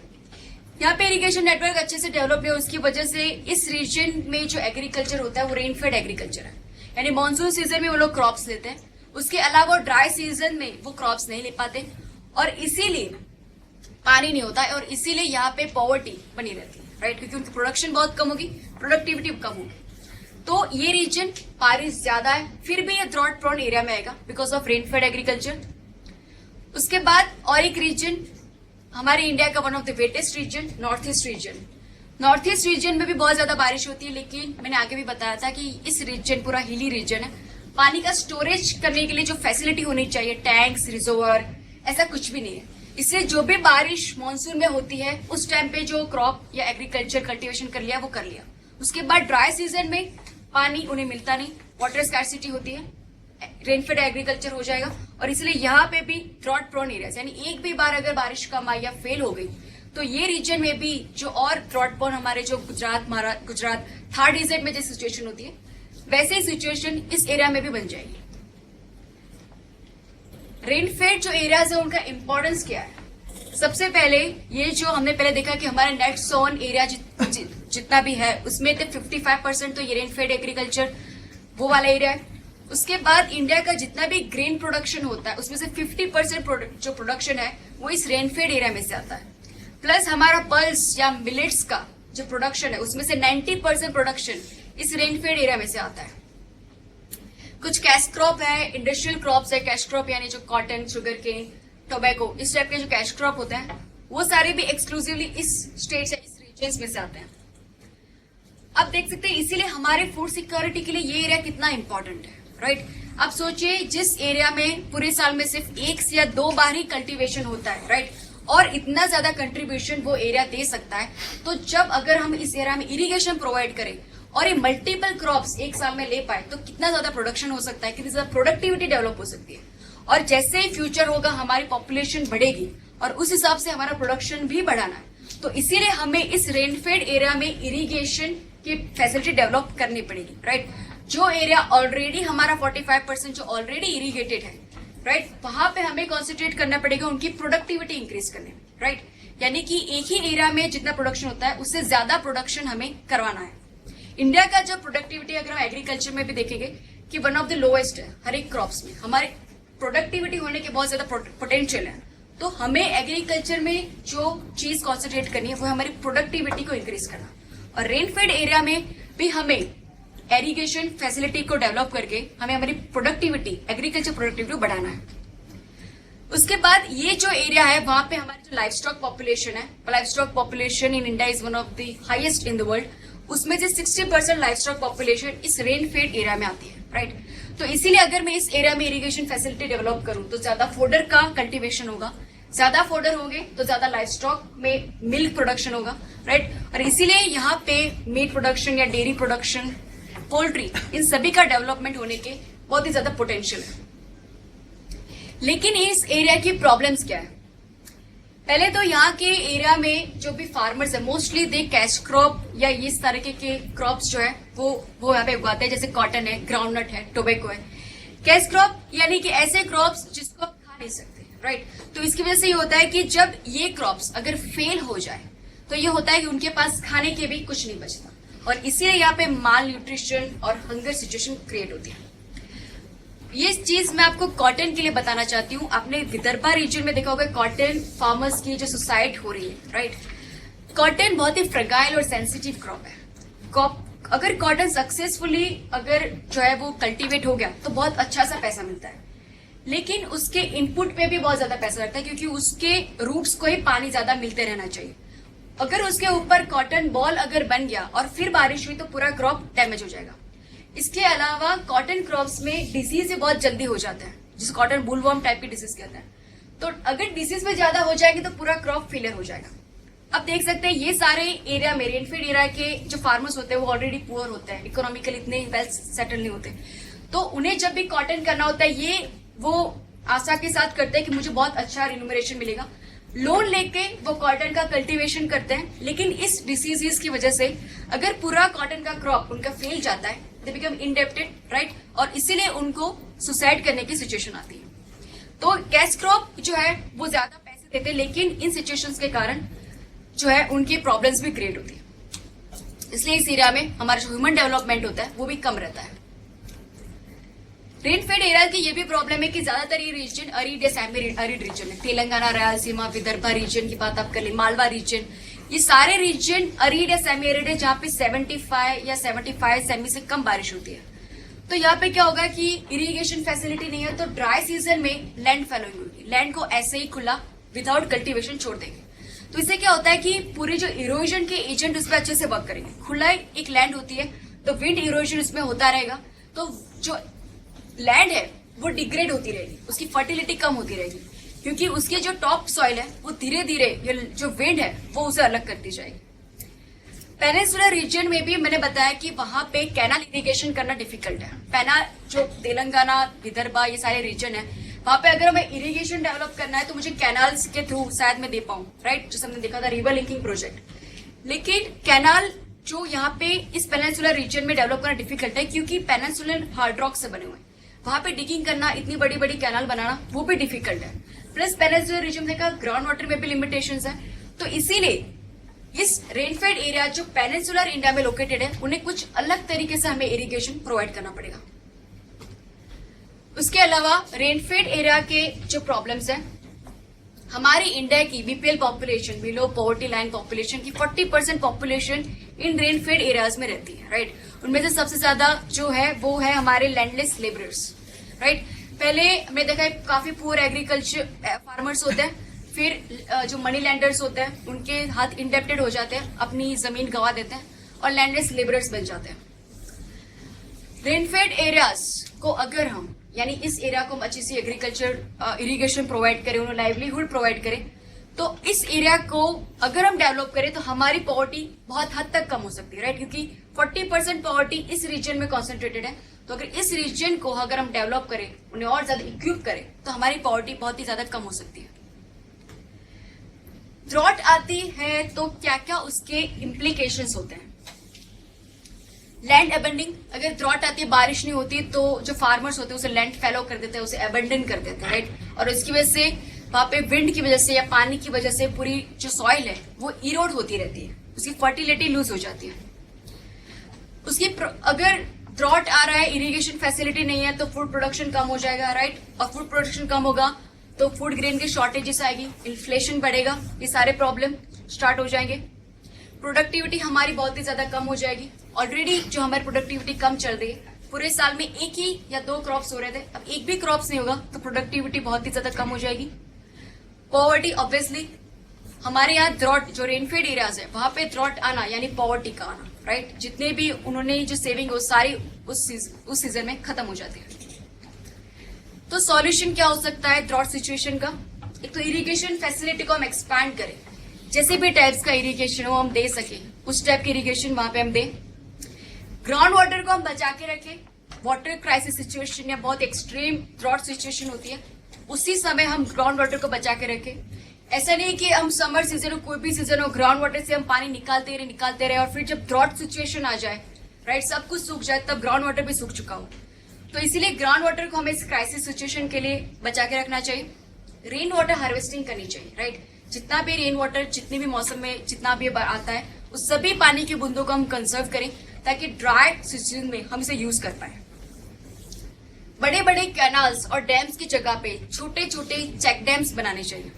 A: यहाँ पे इरिगेशन नेटवर्क अच्छे से डेवलप है, उसकी वजह से इस रीजन में जो एग्रीकल्चर होता है वो रेनफेड एग्रीकल्चर है, यानी मानसून सीजन में वो लोग क्रॉप्स लेते हैं, उसके अलावा ड्राई सीजन में वो क्रॉप्स नहीं ले पाते, और इसीलिए पानी नहीं होता है, और इसीलिए यहाँ पे पॉवर्टी बनी रहती है, राइट, क्योंकि उनकी प्रोडक्शन बहुत कम होगी, प्रोडक्टिविटी कम होगी। तो ये रीजन बारिश ज्यादा है, फिर भी ये ड्रॉट प्रोन एरिया में आएगा बिकॉज ऑफ रेनफेड एग्रीकल्चर। उसके बाद और एक रीजन हमारे इंडिया का one of the wettest region, North East region. North East region में भी बहुत ज्यादा बारिश होती है, लेकिन मैंने आगे भी बताया था कि इस रीजन पूरा हिली रीजन है, पानी का स्टोरेज करने के लिए जो फैसिलिटी होनी चाहिए, टैंक्स, रिजर्वर, ऐसा कुछ भी नहीं है। इसलिए जो भी बारिश मानसून में होती है उस टाइम पे जो क्रॉप या एग्रीकल्चर कल्टीवेशन कर लिया वो कर लिया, उसके बाद ड्राई सीजन में पानी उन्हें मिलता नहीं, वाटर स्कैर्सिटी होती है, रेनफेड एग्रीकल्चर हो जाएगा, और इसलिए यहाँ पे भी ड्रॉट प्रोन एरियाज, यानी एक भी बार अगर बारिश कम आई या फेल हो गई तो ये रीजन में भी जो और ड्रॉट प्रोन हमारे जो गुजरात थर्ड रीजन में जो सिचुएशन होती है वैसे ही सिचुएशन इस एरिया में भी बन जाएगी। रेनफेड जो एरियाज है उनका इंपॉर्टेंस क्या है? सबसे पहले ये जो हमने पहले देखा कि हमारे नेट सोन एरिया जितना भी है उसमें 55% तो ये रेनफेड एग्रीकल्चर वो वाला एरिया है। उसके बाद इंडिया का जितना भी ग्रेन प्रोडक्शन होता है उसमें से 50% जो प्रोडक्शन है वो इस रेनफेड एरिया में से आता है। प्लस हमारा पल्स या मिलेट्स का जो प्रोडक्शन है उसमें से 90% प्रोडक्शन इस रेनफेड एरिया में से आता है। कुछ कैश क्रॉप है, इंडस्ट्रियल क्रॉप्स है, कैश क्रॉप यानी जो कॉटन, शुगर केन, टोबैको, इस टाइप के जो कैश क्रॉप होते हैं वो सारे भी एक्सक्लूसिवली इस स्टेट या इस रीजन में से आते हैं। अब देख सकते हैं इसीलिए हमारे फूड सिक्योरिटी के लिए ये एरिया कितना इंपॉर्टेंट है, राइट? अब सोचिए जिस एरिया में पूरे साल में सिर्फ 1 या 2 बार ही कल्टीवेशन होता है, राइट, और इतना ज्यादा कंट्रीब्यूशन वो एरिया दे सकता है, तो जब अगर हम इस एरिया में इरिगेशन प्रोवाइड करें और ये मल्टीपल क्रॉप्स एक साल में ले पाए तो कितना ज्यादा प्रोडक्शन हो सकता है, कितनी ज्यादा प्रोडक्टिविटी डेवलप हो सकती है। और जैसे ही फ्यूचर होगा हमारी पॉपुलेशन बढ़ेगी और उस हिसाब से हमारा प्रोडक्शन भी बढ़ाना है, तो इसीलिए हमें इस रेनफेड एरिया में इरिगेशन की फैसिलिटी डेवलप करनी पड़ेगी, राइट? जो एरिया ऑलरेडी हमारा 45% जो ऑलरेडी इरिगेटेड है, राइट, वहां पे हमें कॉन्सेंट्रेट करना पड़ेगा उनकी प्रोडक्टिविटी इंक्रीज करने में, राइट? यानी कि एक ही एरिया में जितना प्रोडक्शन होता है उससे ज्यादा प्रोडक्शन हमें करवाना है। इंडिया का जो प्रोडक्टिविटी अगर हम एग्रीकल्चर में भी देखेंगे कि वन ऑफ द लोएस्ट है हर एक क्रॉप्स में, हमारे प्रोडक्टिविटी होने के बहुत ज्यादा पोटेंशियल है, तो हमें एग्रीकल्चर में जो चीज कॉन्सेंट्रेट करनी है वो हमारी प्रोडक्टिविटी को इंक्रीज करना। और रेनफेड एरिया में भी हमें एरीगेशन फैसिलिटी को डेवलप करके हमें हमारी प्रोडक्टिविटी, एग्रीकल्चर प्रोडक्टिविटी को बढ़ाना है। उसके बाद ये जो एरिया है वहां पे हमारी जो लाइफ स्टॉक पॉपुलेशन है, life stock population in India is one of the highest in the world, उसमें से 60% लाइफ स्टॉक पॉपुलेशन इस रेनफेड एरिया में आती है, राइट? तो इसीलिए अगर मैं इस एरिया में इरिगेशन फैसिलिटी डेवलप करूं तो ज्यादा फोडर का कल्टीवेशन होगा, ज्यादा फोडर होंगे तो ज्यादा लाइफ स्टॉक में मिल्क प्रोडक्शन होगा, राइट? और इसीलिए यहाँ पे मीट प्रोडक्शन या डेयरी प्रोडक्शन, पोल्ट्री, इन सभी का डेवलपमेंट होने के बहुत ही ज्यादा पोटेंशियल है। लेकिन इस एरिया की प्रॉब्लम्स क्या है? पहले तो यहाँ के एरिया में जो भी फार्मर्स है मोस्टली दे कैश क्रॉप या इस तरीके के क्रॉप्स जो है वो यहाँ पे उगाते हैं, जैसे कॉटन है, ग्राउंडनट है, टोबैको है। कैश क्रॉप यानी कि ऐसे क्रॉप्स जिसको आप खा नहीं सकते, राइट? तो इसकी वजह से ये होता है कि जब ये क्रॉप्स अगर फेल हो जाए तो ये होता है कि उनके पास खाने के भी कुछ नहीं बचता, और इसीलिए यहाँ पे माल न्यूट्रिशन और हंगर सिचुएशन क्रिएट होती है। ये चीज मैं आपको कॉटन के लिए बताना चाहती हूँ। आपने विदर्भा रीजन में देखा होगा कॉटन फार्मर्स की जो सुसाइड हो रही है, राइट? कॉटन बहुत ही फ्रेगाइल और सेंसिटिव क्रॉप है। अगर कॉटन सक्सेसफुली अगर जो है वो कल्टीवेट हो गया तो बहुत अच्छा सा पैसा मिलता है, लेकिन उसके इनपुट पे भी बहुत ज्यादा पैसा लगता है क्योंकि उसके रूट्स को ही पानी ज्यादा मिलते रहना चाहिए। अगर उसके ऊपर कॉटन बॉल अगर बन गया और फिर बारिश हुई तो पूरा क्रॉप डैमेज हो जाएगा। इसके अलावा कॉटन क्रॉप्स में डिसीज बहुत जल्दी हो जाता है, जिसे कॉटन बुलवर्म टाइप की डिसीज कहते हैं। तो अगर डिसीज में ज्यादा हो जाएगी तो पूरा क्रॉप फेलियर हो जाएगा। अब देख सकते हैं ये सारे एरिया में रेनफेड एरिया के जो फार्मर्स होते हैं वो ऑलरेडी पुअर होते हैं, इकोनॉमिकली इतने वेल सेटल नहीं होते, तो उन्हें जब भी कॉटन करना होता है ये वो आशा के साथ करते हैं कि मुझे बहुत अच्छा रिन्यूमरेशन मिलेगा, लोन लेके वो कॉटन का कल्टीवेशन करते हैं। लेकिन इस डिसीजेस की वजह से अगर पूरा कॉटन का क्रॉप उनका फेल जाता है, दे बिकम इंडेप्टेड, राइट? और इसीलिए उनको सुसाइड करने की सिचुएशन आती है। तो कैश क्रॉप जो है वो ज्यादा पैसे देते हैं, लेकिन इन सिचुएशंस के कारण जो है उनकी प्रॉब्लम्स भी क्रिएट होती है। इसलिए इस एरिया में हमारा जो ह्यूमन डेवलपमेंट होता है वो भी कम रहता है। रेनफेड एरिया की ये भी प्रॉब्लम है कि ज्यादातर ये रीजन अरिड या सेमी अरिड रीजन है। तेलंगाना, रायलसीमा, विदर्भा रीजन की बात आप कर ले, मालवा रीजन, ये सारे रीजन अरिड या सेमी अरिड है जहाँ पे 75 या 75 सेमी से कम बारिश होती है। तो यहाँ पे क्या होगा कि इरिगेशन फैसिलिटी नहीं है, तो ड्राई सीजन में लैंड फैलोइंग होगी, लैंड को ऐसे ही खुला विदाउट कल्टीवेशन छोड़ देंगे। तो इससे क्या होता है कि पूरे जो इरोजन के एजेंट उस पर अच्छे से वर्क करेंगे। खुला एक लैंड होती है तो विंड इरोजन उसमें होता रहेगा, तो जो लैंड है वो डिग्रेड होती रहेगी, उसकी फर्टिलिटी कम होती रहेगी, क्योंकि उसके जो टॉप सॉइल है वो धीरे धीरे जो विंड है वो उसे अलग करती जाएगी। पेनिनसुलर रीजन में भी मैंने बताया कि वहां पे कैनाल इरिगेशन करना डिफिकल्ट है। जो तेलंगाना, विदर्भा, ये सारे रीजन है, वहां पे अगर हमें इरिगेशन डेवलप करना है तो मुझे कैनाल्स के थ्रू शायद मैं दे पाऊं, राइट? जैसे हमने देखा था रिवर लिंकिंग प्रोजेक्ट। लेकिन कैनाल जो यहाँ पे इस पेनिनसुलर रीजन में डेवलप करना डिफिकल्ट है, क्योंकि पेनिनसुलर हार्ड रॉक से बने हुए हैं। वहां पे डिगिंग करना, इतनी बड़ी बड़ी कैनाल बनाना, वो भी डिफिकल्ट है। प्लस पेनिनसुलर रीजन में ग्राउंड वाटर में भी लिमिटेशंस है। तो इसीलिए इस रेनफेड एरिया जो पेनिनसुलर इंडिया में लोकेटेड है, उन्हें कुछ अलग तरीके से हमें इरिगेशन प्रोवाइड करना पड़ेगा। उसके अलावा रेनफेड एरिया के जो प्रॉब्लम्स हैं, हमारी इंडिया की BPL population, below poverty line population की 40% पॉपुलेशन इन रेनफेड एरियाज में रहती है, राइट। उनमें से सबसे ज्यादा जो है वो है हमारे लैंडलेस लेबरर्स, राइट। पहले हमने देखा है काफी पुअर एग्रीकल्चर फार्मर्स होते हैं, फिर जो मनी लैंडर्स होते हैं उनके हाथ इंडेप्टेड हो जाते हैं, अपनी जमीन गंवा देते हैं और लैंडलेस लेबरर्स बन जाते हैं। रेनफेड एरियाज को अगर हम, यानी इस एरिया को हम अच्छी सी एग्रीकल्चर इरिगेशन प्रोवाइड करें, उन्हें लाइवलीहुड प्रोवाइड करें, तो इस एरिया को अगर हम डेवलप करें तो हमारी पॉवर्टी बहुत हद तक कम हो सकती है, राइट। क्योंकि 40% पॉवर्टी इस रीजन में कॉन्सेंट्रेटेड है। तो अगर इस रीजन को अगर हम डेवलप करें, उन्हें और ज्यादा इक्विप करें, तो हमारी पॉवर्टी बहुत ही ज्यादा कम हो सकती है। ड्रॉट आती है तो क्या क्या उसके इम्प्लीकेशंस होते हैं। लैंड अबेंडिंग, अगर ड्रॉट आती है, बारिश नहीं होती, तो जो फार्मर्स होते हैं उसे लैंड फैलो कर देते हैं, उसे अबेंडन कर देते हैं, राइट। और इसकी वजह से वहां पे विंड की वजह से या पानी की वजह से पूरी जो सॉइल है वो इरोड होती रहती है, उसकी फर्टिलिटी लूज हो जाती है। उसकी अगर ड्रॉट आ रहा है, इरिगेशन फैसिलिटी नहीं है, तो फूड प्रोडक्शन कम हो जाएगा, राइट। और फूड प्रोडक्शन कम होगा तो फूड ग्रेन की शॉर्टेजेस आएगी, इन्फ्लेशन बढ़ेगा, ये सारे प्रॉब्लम स्टार्ट हो जाएंगे। प्रोडक्टिविटी हमारी बहुत ही ज्यादा कम हो जाएगी। ऑलरेडी जो हमारी प्रोडक्टिविटी कम चल रही है, पूरे साल में एक ही या दो क्रॉप्स हो रहे थे, अब एक भी क्रॉप्स नहीं होगा तो प्रोडक्टिविटी बहुत ही ज्यादा कम हो जाएगी। पॉवर्टी, ऑब्वियसली हमारे यहाँ ड्रॉट, जो रेनफेड एरियाज है वहां पे ड्रॉट आना यानी पॉवर्टी का आना, राइट। जितने भी उन्होंने जो सेविंग हो सारी उस सीजन में खत्म हो जाती है। तो सॉल्यूशन क्या हो सकता है ड्रॉट सिचुएशन का? एक तो इरिगेशन फैसिलिटी को हम एक्सपैंड करें, जैसे भी टाइप्स का इरिगेशन हो हम दे सके, उस टाइप की इरिगेशन वहां पे हम दें। ग्राउंड वाटर को हम बचा के रखें। वाटर क्राइसिस सिचुएशन या बहुत एक्सट्रीम ड्रॉट सिचुएशन होती है, उसी समय हम ग्राउंड वाटर को बचा के रखें। ऐसा नहीं कि हम समर सीजन हो, कोई भी सीजन हो, ग्राउंड वाटर से हम पानी निकालते रहे और फिर जब ड्रॉट सिचुएशन आ जाए, राइट, सब कुछ सूख जाए, तब ग्राउंड वाटर भी सूख चुका हो। तो इसीलिए ग्राउंड वाटर को हमें इस क्राइसिस सिचुएशन के लिए बचा के रखना चाहिए। रेन वाटर हार्वेस्टिंग करनी चाहिए, राइट। जितना भी रेन वाटर, जितने भी मौसम में जितना भी आता है, उस सभी पानी की बूंदों को हम कंजर्व करें ताकि ड्राई सीजन में हम इसे यूज कर पाए। बड़े बड़े कैनाल्स और डैम्स की जगह पे छोटे छोटे चेक डैम्स बनाने चाहिए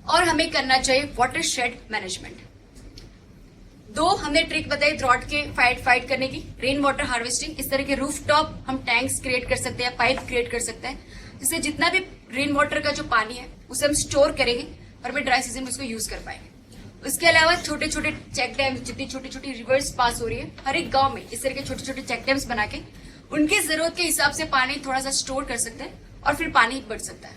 A: और हमें करना चाहिए वाटर शेड मैनेजमेंट। दो हमने ट्रिक बताई ड्रॉट के फाइट करने की, रेन वाटर हार्वेस्टिंग। इस तरह के रूफटॉप हम टैंक्स क्रिएट कर सकते हैं, पाइप क्रिएट कर सकते हैं, जिससे जितना भी रेन वाटर का जो पानी है उसे हम स्टोर करेंगे और हमें ड्राई सीजन में उसको यूज कर पाएंगे। उसके अलावा छोटे छोटे चेक डैम्स, जितनी छोटी छोटी रिवर्स पास हो रही है हर एक गांव में, इस तरह के छोटे छोटे चेक डैम्स बना के उनकी जरूरत के हिसाब से पानी थोड़ा सा स्टोर कर सकते हैं और फिर पानी बढ़ सकता है।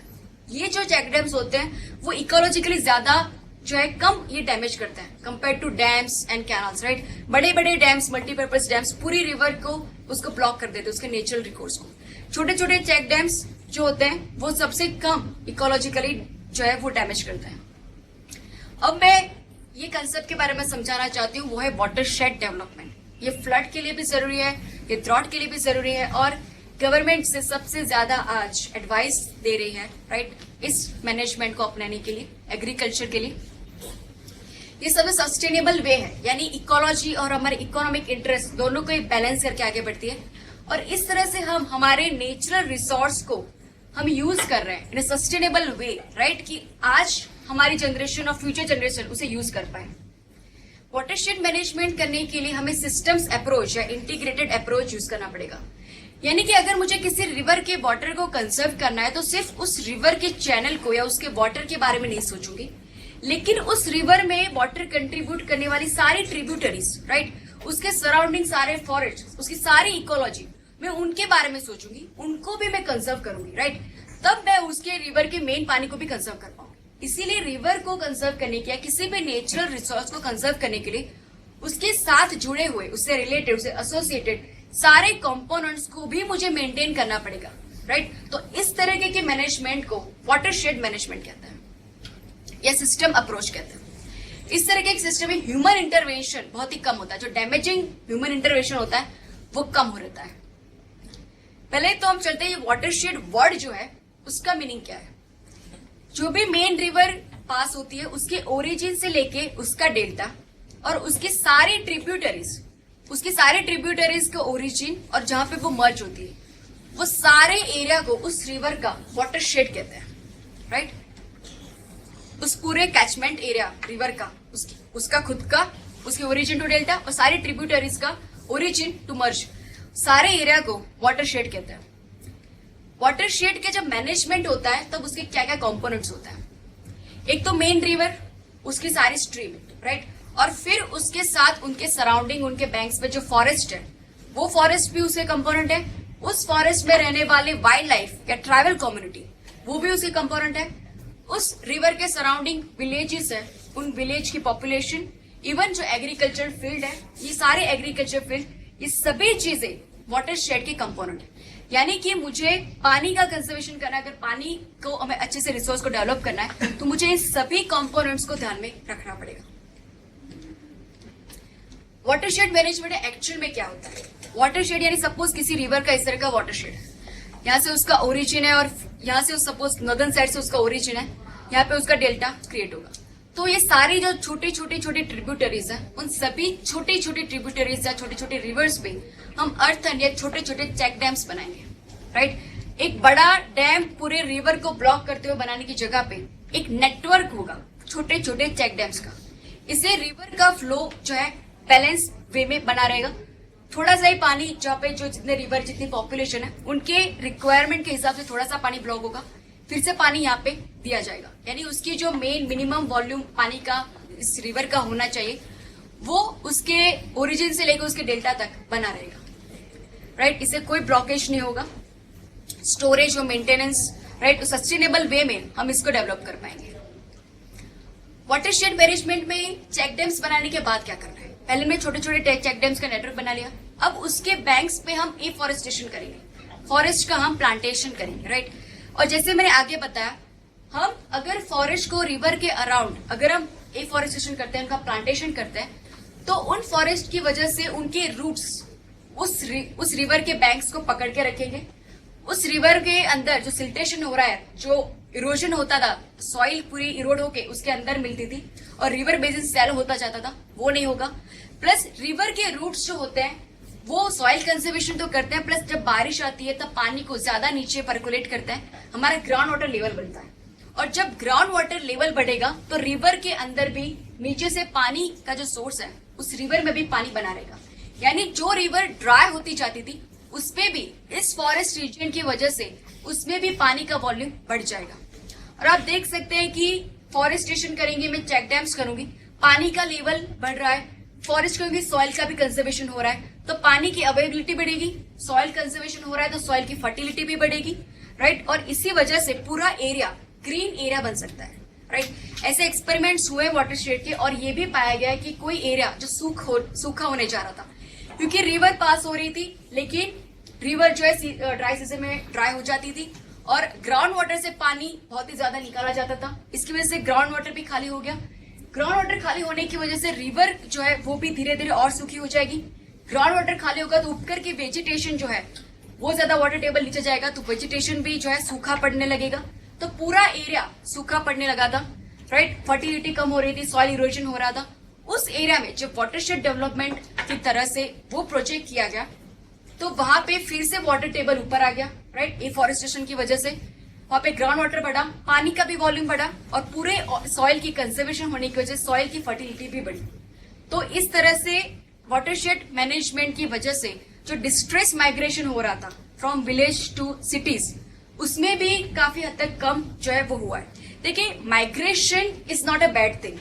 A: ये जो चेक डैम्स होते हैं वो इकोलॉजिकली ज्यादा जो है कम ये डैमेज करते हैं compare to dams and canals, right. बड़े बड़े डैम्स, मल्टीपर्पज डैम्स पूरी रिवर को उसको ब्लॉक कर देते हैं, उसके नेचुरल रिकोर्स को। छोटे छोटे चेक डैम्स जो होते हैं वो सबसे कम इकोलॉजिकली जो है वो डैमेज करते हैं। अब मैं ये कंसेप्ट के बारे में समझाना चाहती हूँ, वो है वाटर शेड डेवलपमेंट। ये फ्लड के लिए भी जरूरी है, ये ड्रॉट के लिए भी जरूरी है और गवर्नमेंट से सबसे ज्यादा आज एडवाइस दे रही है, राइट, इस मैनेजमेंट को अपनाने के लिए, एग्रीकल्चर के लिए। ये सबसे सस्टेनेबल वे है, यानी इकोलॉजी और हमारे इकोनॉमिक इंटरेस्ट दोनों को बैलेंस करके आगे बढ़ती है और इस तरह से हम हमारे नेचुरल रिसोर्स को हम यूज कर रहे हैं इन सस्टेनेबल वे, राइट, कि आज हमारी जनरेशन और फ्यूचर जनरेशन उसे यूज कर पाए। वाटरशेड मैनेजमेंट करने के लिए हमें सिस्टम्स अप्रोच या इंटीग्रेटेड अप्रोच यूज करना पड़ेगा। यानी कि अगर मुझे किसी रिवर के वाटर को कंजर्व करना है तो सिर्फ उस रिवर के चैनल को या उसके वाटर के बारे में नहीं सोचूंगी, लेकिन उस रिवर में वाटर कंट्रीब्यूट करने वाली सारी ट्रिब्यूटरीज, राइट, उसके सराउंडिंग सारे फॉरेस्ट, उसकी सारी इकोलॉजी, मैं उनके बारे में सोचूंगी, उनको भी मैं कंजर्व करूंगी, राइट। तब मैं उसके रिवर के मेन पानी को भी कंजर्व कर पाऊंगी। इसीलिए रिवर को कंजर्व करने के या किसी भी नेचुरल रिसोर्स को कंजर्व करने के लिए उसके साथ जुड़े हुए, उससे रिलेटेड, उससे एसोसिएटेड सारे कंपोनेंट्स को भी मुझे मेंटेन करना पड़ेगा, राइट। तो इस तरह के मैनेजमेंट को वाटरशेड मैनेजमेंट कहते हैं या सिस्टम अप्रोच कहते हैं। इस तरह के एक सिस्टम में ह्यूमन इंटरवेंशन बहुत ही कम होता है, जो डैमेजिंग ह्यूमन इंटरवेंशन होता है वो कम हो रहता है। पहले तो हम चलते हैं, ये वाटरशेड वर्ड जो है उसका मीनिंग क्या है। जो भी मेन रिवर पास होती है उसके ओरिजिन से लेके उसका डेल्टा और उसके सारे ट्रिब्यूटरीज का ओरिजिन और जहां पे वो मर्ज होती है, वो सारे एरिया को उस रिवर का वाटरशेड कहते हैं, राइट। उस पूरे कैचमेंट एरिया रिवर का, उसका खुद का, उसके ओरिजिन टू डेल्टा और सारे ट्रिब्यूटरीज का ओरिजिन टू मर्ज, सारे एरिया को वाटरशेड कहते हैं। वाटरशेड के जब मैनेजमेंट होता है तब उसके क्या क्या कंपोनेंट्स होता है। एक तो मेन रिवर, उसकी सारी स्ट्रीम, राइट, और फिर उसके साथ उनके सराउंडिंग, उनके बैंक्स पे जो फॉरेस्ट है, वो फॉरेस्ट भी उसके कंपोनेंट है। उस फॉरेस्ट में रहने वाले वाइल्ड लाइफ या ट्राइबल कम्युनिटी, वो भी उसके कंपोनेंट है। उस रिवर के सराउंडिंग विलेजेस है, उन विलेज की पॉपुलेशन, इवन जो एग्रीकल्चर फील्ड है, ये सारे एग्रीकल्चर फील्ड, ये सभी चीजें वाटरशेड के कंपोनेंट है। यानी कि मुझे पानी का कंजर्वेशन करना है, अगर पानी को हमें अच्छे से रिसोर्स को डेवलप करना है तो मुझे इन सभी कंपोनेंट्स को ध्यान में रखना पड़ेगा। वाटरशेड मैनेजमेंट एक्चुअल में क्या होता है। वाटरशेड यानी सपोज किसी रिवर का इस तरह का वाटरशेड है, यहाँ से उसका ओरिजिन है और यहाँ से सपोज नॉर्दर्न साइड से उसका ओरिजिन है, यहाँ पे उसका डेल्टा क्रिएट होगा। तो ये सारी जो छोटी छोटी ट्रिब्यूटरीज है, उन सभी छोटी छोटी ट्रिब्यूटरीज या छोटे छोटे रिवर्स पे हम अर्थन या छोटे छोटे चेक डैम्स बनाएंगे, राइट। एक बड़ा डैम पूरे रिवर को ब्लॉक करते हुए बनाने की जगह पे एक नेटवर्क होगा छोटे छोटे चेक डैम्स का। इससे रिवर का फ्लो जो है बैलेंस वे में बना रहेगा। थोड़ा सा ही पानी, जहाँ पे जो जितने रिवर, जितनी पॉपुलेशन है, उनके रिक्वायरमेंट के हिसाब से थोड़ा सा पानी ब्लॉक होगा, फिर से पानी यहाँ पे दिया जाएगा। यानी उसकी जो मेन मिनिमम वॉल्यूम पानी का इस रिवर का होना चाहिए वो उसके ओरिजिन से लेकर उसके डेल्टा तक बना रहेगा, राइट। इससे कोई ब्लॉकेज नहीं होगा। स्टोरेज और मेंटेनेंस, राइट, सस्टेनेबल वे में हम इसको डेवलप कर पाएंगे। वाटरशेड मैनेजमेंट में चेक डैम्स बनाने के बाद क्या करना है। पहले में छोटे छोटे चेक डैम्स का नेटवर्क बना लिया, अब उसके बैंक्स पे हम एफॉरेस्टेशन करेंगे, फॉरेस्ट का हम प्लांटेशन करेंगे, राइट। और जैसे मैंने आगे बताया, हम अगर फॉरेस्ट को रिवर के अराउंड अगर हम एफॉरेस्टेशन करते हैं, उनका प्लांटेशन करते हैं, तो उन फॉरेस्ट की वजह से उनके रूट्स उस रिवर के बैंक्स को पकड़ के रखेंगे। उस रिवर के अंदर जो सिल्टेशन हो रहा है, जो इरोजन होता था, सॉइल पूरी इरोड होके उसके अंदर मिलती थी और रिवर बेसिन सैलो होता जाता था, वो नहीं होगा। प्लस रिवर के रूट्स जो होते हैं वो सॉइल कंजर्वेशन तो करते हैं, प्लस जब बारिश आती है तब पानी को ज्यादा नीचे पर्कुलेट करते हैं, हमारा ग्राउंड वाटर लेवल बनता है। और जब ग्राउंड वाटर लेवल बढ़ेगा तो रिवर के अंदर भी नीचे से पानी का जो सोर्स है उस रिवर में भी पानी बना रहेगा। यानी जो रिवर ड्राई होती जाती थी उसपे भी इस फॉरेस्ट रीजन की वजह से उसमें भी पानी का वॉल्यूम बढ़ जाएगा। और आप देख सकते हैं कि फॉरेस्टेशन करेंगे, मैं चेक डैम्स करूंगी, पानी का लेवल बढ़ रहा है, फॉरेस्ट करूंगी, सॉइल का भी कंजर्वेशन हो रहा है, तो पानी की अवेलेबिलिटी बढ़ेगी, सॉइल कंजर्वेशन हो रहा है तो सॉइल की फर्टिलिटी भी बढ़ेगी, राइट। और इसी वजह से पूरा एरिया ग्रीन एरिया बन सकता है, राइट। ऐसे एक्सपेरिमेंट्स हुए वाटरशेड के और ये भी पाया गया है कि कोई एरिया जो सूखा होने जा रहा था, क्योंकि रिवर पास हो रही थी, लेकिन रिवर जो है ड्राई सीजन में ड्राई हो जाती थी और ग्राउंड वाटर से पानी बहुत ही ज्यादा निकाला जाता था। इसकी वजह से ग्राउंड वाटर भी खाली हो गया। ग्राउंड वाटर खाली होने की वजह से रिवर जो है वो भी धीरे धीरे और सूखी हो जाएगी। ग्राउंड वाटर खाली होगा तो उपकर की वेजिटेशन जो है वो ज्यादा वाटर टेबल नीचे जाएगा, तो वेजिटेशन भी जो है सूखा पड़ने लगेगा, तो पूरा एरिया सूखा पड़ने लगा था, राइट। फर्टिलिटी कम हो रही थी, सॉइल इरोजन हो रहा था। उस एरिया में जब वाटरशेड डेवलपमेंट की तरह से वो प्रोजेक्ट किया गया तो वहां पे फिर से वाटर टेबल ऊपर आ गया, राइट। एफॉरेस्टेशन की वजह से वहां पे ग्राउंड वाटर बढ़ा, पानी का भी वॉल्यूम बढ़ा और पूरे सॉइल की कंजर्वेशन होने की वजह से सॉइल की फर्टिलिटी भी बढ़ी। तो इस तरह से वाटरशेड मैनेजमेंट की वजह से जो डिस्ट्रेस माइग्रेशन हो रहा था फ्रॉम विलेज टू सिटीज, उसमें भी काफी हद तक कम जो है वो हुआ है। देखिए, migration is not a bad thing.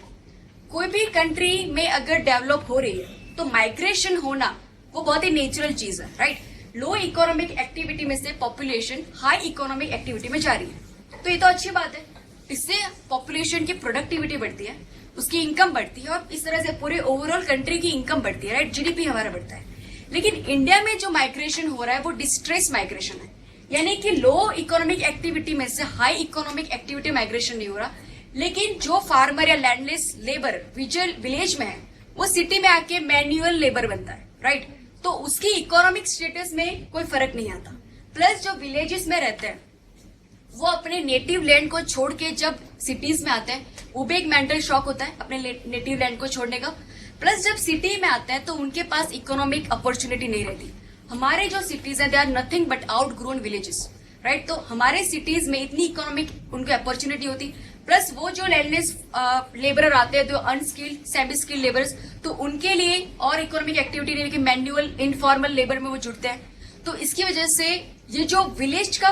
A: कोई भी कंट्री में अगर डेवलप हो रही है तो माइग्रेशन होना वो बहुत ही नेचुरल चीज है, राइट। लो इकोनॉमिक एक्टिविटी में से पॉपुलेशन हाई इकोनॉमिक एक्टिविटी में जा रही है, तो ये तो अच्छी बात है। इससे पॉपुलेशन की प्रोडक्टिविटी बढ़ती है, उसकी इनकम बढ़ती है और इस तरह से पूरे ओवरऑल कंट्री की इनकम बढ़ती है, राइट। जीडीपी हमारा बढ़ता है। लेकिन इंडिया में जो माइग्रेशन हो रहा है वो डिस्ट्रेस माइग्रेशन है, यानी कि लो इकोनॉमिक एक्टिविटी में से हाई इकोनॉमिक एक्टिविटी माइग्रेशन नहीं हो रहा, लेकिन जो फार्मर या लैंडलेस लेबर विलेज में है वो सिटी में आके मैन्युअल लेबर बनता है, राइट। तो उसकी इकोनॉमिक स्टेटस में कोई फर्क नहीं आता। प्लस जो विलेजेस में रहते हैं वो अपने नेटिव लैंड को छोड़ के जब सिटीज में आते हैं वो भी एक मेंटल शॉक होता है अपने नेटिव लैंड को छोड़ने का। प्लस जब सिटी में आते हैं तो उनके पास इकोनॉमिक अपॉर्चुनिटी नहीं रहती। हमारे जो सिटीज हैं they are nothing but outgrown villages, right. तो हमारे सिटीज में इतनी इकोनॉमिक उनको अपॉर्चुनिटी होती। प्लस वो जो लैंडलेस लेबरर आते हैं जो अनस्किल्ड सेमी स्किल्ड लेबर्स, तो उनके लिए और इकोनॉमिक एक्टिविटी नहीं, लेकिन मैन्युअल इनफॉर्मल लेबर में वो जुड़ते हैं। तो इसकी वजह से ये जो विलेज का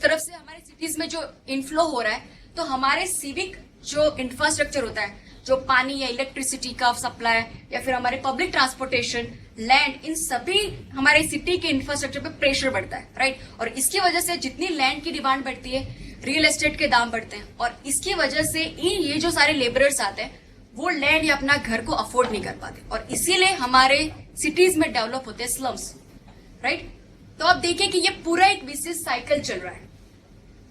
A: तरफ से हमारे सिटीज में जो इनफ्लो हो रहा है, तो हमारे सिविक जो इंफ्रास्ट्रक्चर होता है, जो पानी या इलेक्ट्रिसिटी का सप्लाई या फिर हमारे पब्लिक ट्रांसपोर्टेशन, लैंड, इन सभी हमारे सिटी के इंफ्रास्ट्रक्चर पे प्रेशर बढ़ता है, राइट। और इसकी वजह से जितनी लैंड की डिमांड बढ़ती है, रियल एस्टेट के दाम बढ़ते हैं, और इसकी वजह से ये जो सारे लेबरर्स आते हैं वो लैंड या अपना घर को अफोर्ड नहीं कर पाते, और इसीलिए हमारे सिटीज में डेवलप होते हैं स्लम्स, राइट। तो आप देखिए कि ये पूरा एक विशेष साइकिल चल रहा है।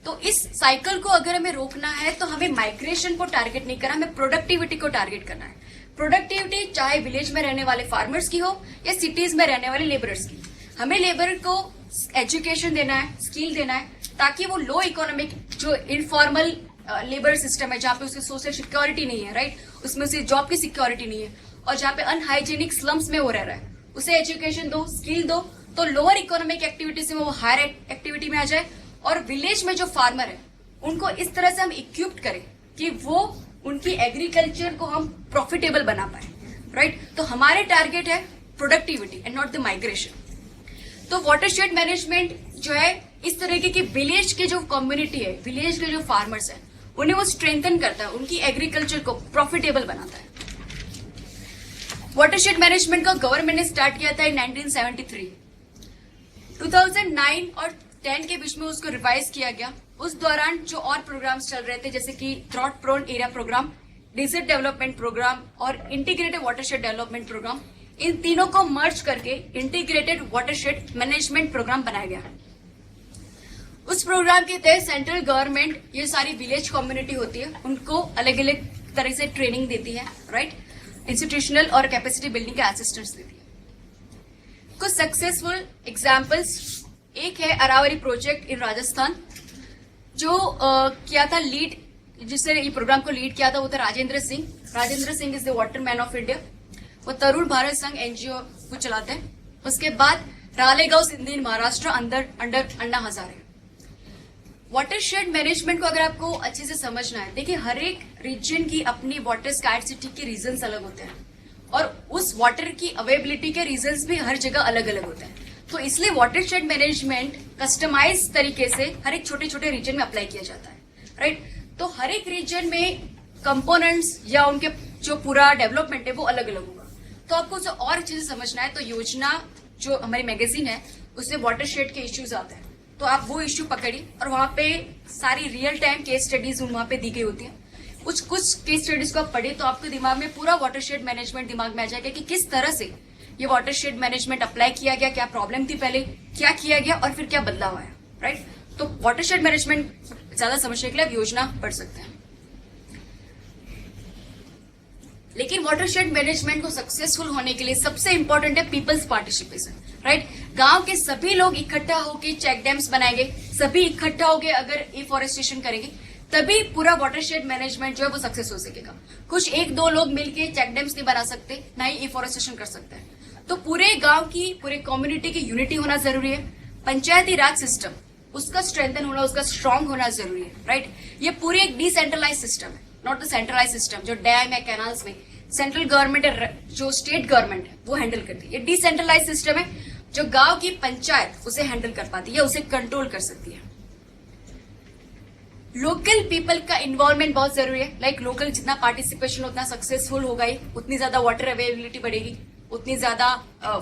A: तो इस साइकिल को अगर हमें रोकना है तो हमें माइग्रेशन को टारगेट नहीं करना, हमें प्रोडक्टिविटी को टारगेट करना है। प्रोडक्टिविटी चाहे विलेज में रहने वाले फार्मर्स की हो या सिटीज में रहने वाले लेबरर्स की। हमें लेबर को एजुकेशन देना है, स्किल देना है, ताकि वो लो इकोनॉमिक जो इनफॉर्मल लेबर सिस्टम है जहाँ पे उसकी सोशल सिक्योरिटी नहीं है, राइट, उसमें उसे जॉब की सिक्योरिटी नहीं है, और जहाँ पे अनहाइजीनिक स्लम्स में वो रह रहा है, उसे एजुकेशन दो, स्किल दो, तो लोअर इकोनॉमिक एक्टिविटी से वो हायर एक्टिविटी में आ जाए। और विलेज में जो फार्मर है उनको इस तरह से हम इक्विप्ड करें कि वो उनकी एग्रीकल्चर को हम प्रॉफिटेबल बना पाए, राइट। तो हमारे टारगेट है productivity and not the migration. तो वाटरशेड मैनेजमेंट जो है इस तरीके की विलेज के जो कम्युनिटी है, विलेज के जो फार्मर्स है, उन्हें वो स्ट्रेंथन करता है, उनकी एग्रीकल्चर को प्रॉफिटेबल बनाता है। वाटरशेड मैनेजमेंट को गवर्नमेंट ने स्टार्ट किया था इन 1973। 2009 और 10 के बीच में उसको रिवाइज किया गया। उस दौरान जो और प्रोग्राम्स चल रहे थे जैसे कि drought prone area programme, desert development programme और इंटीग्रेटेड वाटरशेड डेवलपमेंट प्रोग्राम, इन तीनों को मर्ज करके इंटीग्रेटेड वाटरशेड मैनेजमेंट प्रोग्राम बनाया गया। उस प्रोग्राम के तहत सेंट्रल गवर्नमेंट ये सारी विलेज कम्युनिटी होती है उनको अलग अलग तरह से ट्रेनिंग देती है, राइट, इंस्टीट्यूशनल और कैपेसिटी बिल्डिंग का असिस्टेंस देती है। कुछ सक्सेसफुल एग्जाम्पल्स, एक है अरावली प्रोजेक्ट इन राजस्थान जो किया था लीड, जिसने ये प्रोग्राम को लीड किया था वो था Rajendra Singh. Rajendra Singh is the water man of India. वो तरुण भारत संघ एनजीओ को चलाते हैं। उसके बाद Ralegaon Sindhi Maharashtra under Anna Hazare. Watershed management को अगर आपको अच्छे से समझना है, देखिए हर एक रीजन की अपनी वाटर स्कार्सिटी के रीजंस अलग होते हैं और उस वाटर की अवेलेबिलिटी के रीजंस भी हर जगह अलग अलग होते हैं। तो इसलिए वाटरशेड मैनेजमेंट कस्टमाइज तरीके से हर एक छोटे छोटे रीजन में अप्लाई किया जाता है, राइट। तो हर एक रीजन में कंपोनेंट्स या उनके जो पूरा डेवलपमेंट है वो अलग अलग होगा। तो आपको उसे और अच्छे से समझना है तो योजना जो हमारी मैगजीन है उसमें वाटरशेड के इश्यूज आते हैं, तो आप वो इश्यू पकड़िए और वहां पे सारी रियल टाइम केस स्टडीज वहां पे दी गई होती है। कुछ केस स्टडीज को आप पढ़िए तो आपके दिमाग में पूरा वाटरशेड मैनेजमेंट दिमाग में आ जाएगा कि किस तरह से ये वाटरशेड मैनेजमेंट अप्लाई किया गया, क्या प्रॉब्लम थी पहले, क्या किया गया और फिर क्या बदलाव आया, राइट। तो वाटरशेड मैनेजमेंट ज्यादा समझने के लिए आप योजना पढ़ सकते हैं। लेकिन वाटरशेड मैनेजमेंट को सक्सेसफुल होने के लिए सबसे इंपॉर्टेंट है पीपल्स पार्टिसिपेशन, राइट। गांव के सभी लोग इकट्ठा होकर चेक डैम्स बनाएंगे, सभी इकट्ठा होकर अगर एफॉरेस्टेशन करेंगे तभी पूरा वाटरशेड मैनेजमेंट जो है वो सक्सेस हो सकेगा। कुछ एक दो लोग मिलके चेक डैम्स नहीं बना सकते, ना ही एफॉरेस्टेशन कर सकते हैं। तो पूरे गांव की, पूरे कम्युनिटी की यूनिटी होना जरूरी है। पंचायती राज सिस्टम उसका स्ट्रेंथन होना, उसका स्ट्रांग होना जरूरी है, राइट। ये पूरे एक डिसेंट्रलाइज सिस्टम है, नॉट द सेंट्रलाइज सिस्टम जो डैम है, कैनाल्स में सेंट्रल गवर्नमेंट है, जो स्टेट गवर्नमेंट है वो हैंडल करती है। ये डिसेंट्रलाइज सिस्टम है जो गांव की पंचायत उसे हैंडल कर पाती है, उसे कंट्रोल कर सकती है। लोकल पीपल का इन्वॉल्वमेंट बहुत जरूरी है। लाइक लोकल जितना पार्टिसिपेशन उतना सक्सेसफुल होगा ही, उतनी ज्यादा वाटर अवेलेबिलिटी बढ़ेगी, उतनी ज्यादा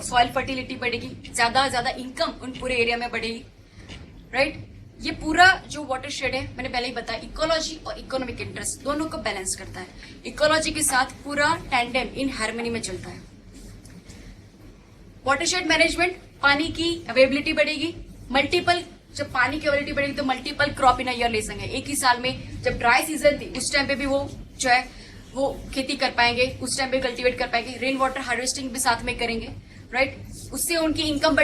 A: सॉइल फर्टिलिटी बढ़ेगी, ज्यादा इनकम उन पूरे एरिया में बढ़ेगी, राइट। ये पूरा जो वाटरशेड है मैंने पहले ही बताया इकोलॉजी और इकोनॉमिक इंटरेस्ट दोनों को बैलेंस करता है। इकोलॉजी के साथ पूरा टैंडेम इन हार्मनी में चलता है। वाटरशेड मैनेजमेंट, पानी की अवेलेबिलिटी बढ़ेगी, मल्टीपल जब पानी की अवेलेबिलिटी बढ़ेगी तो मल्टीपल क्रॉप इन ईयर ले सकेंगे। एक ही साल में जब ड्राई सीजन थी उस टाइम पे भी वो जो है वो खेती कर पाएंगे, उस टाइम पे कल्टीवेट कर पाएंगे। रेन वाटर हार्वेस्टिंग भी साथ में करेंगे, राइट। उससे उनकी इनकम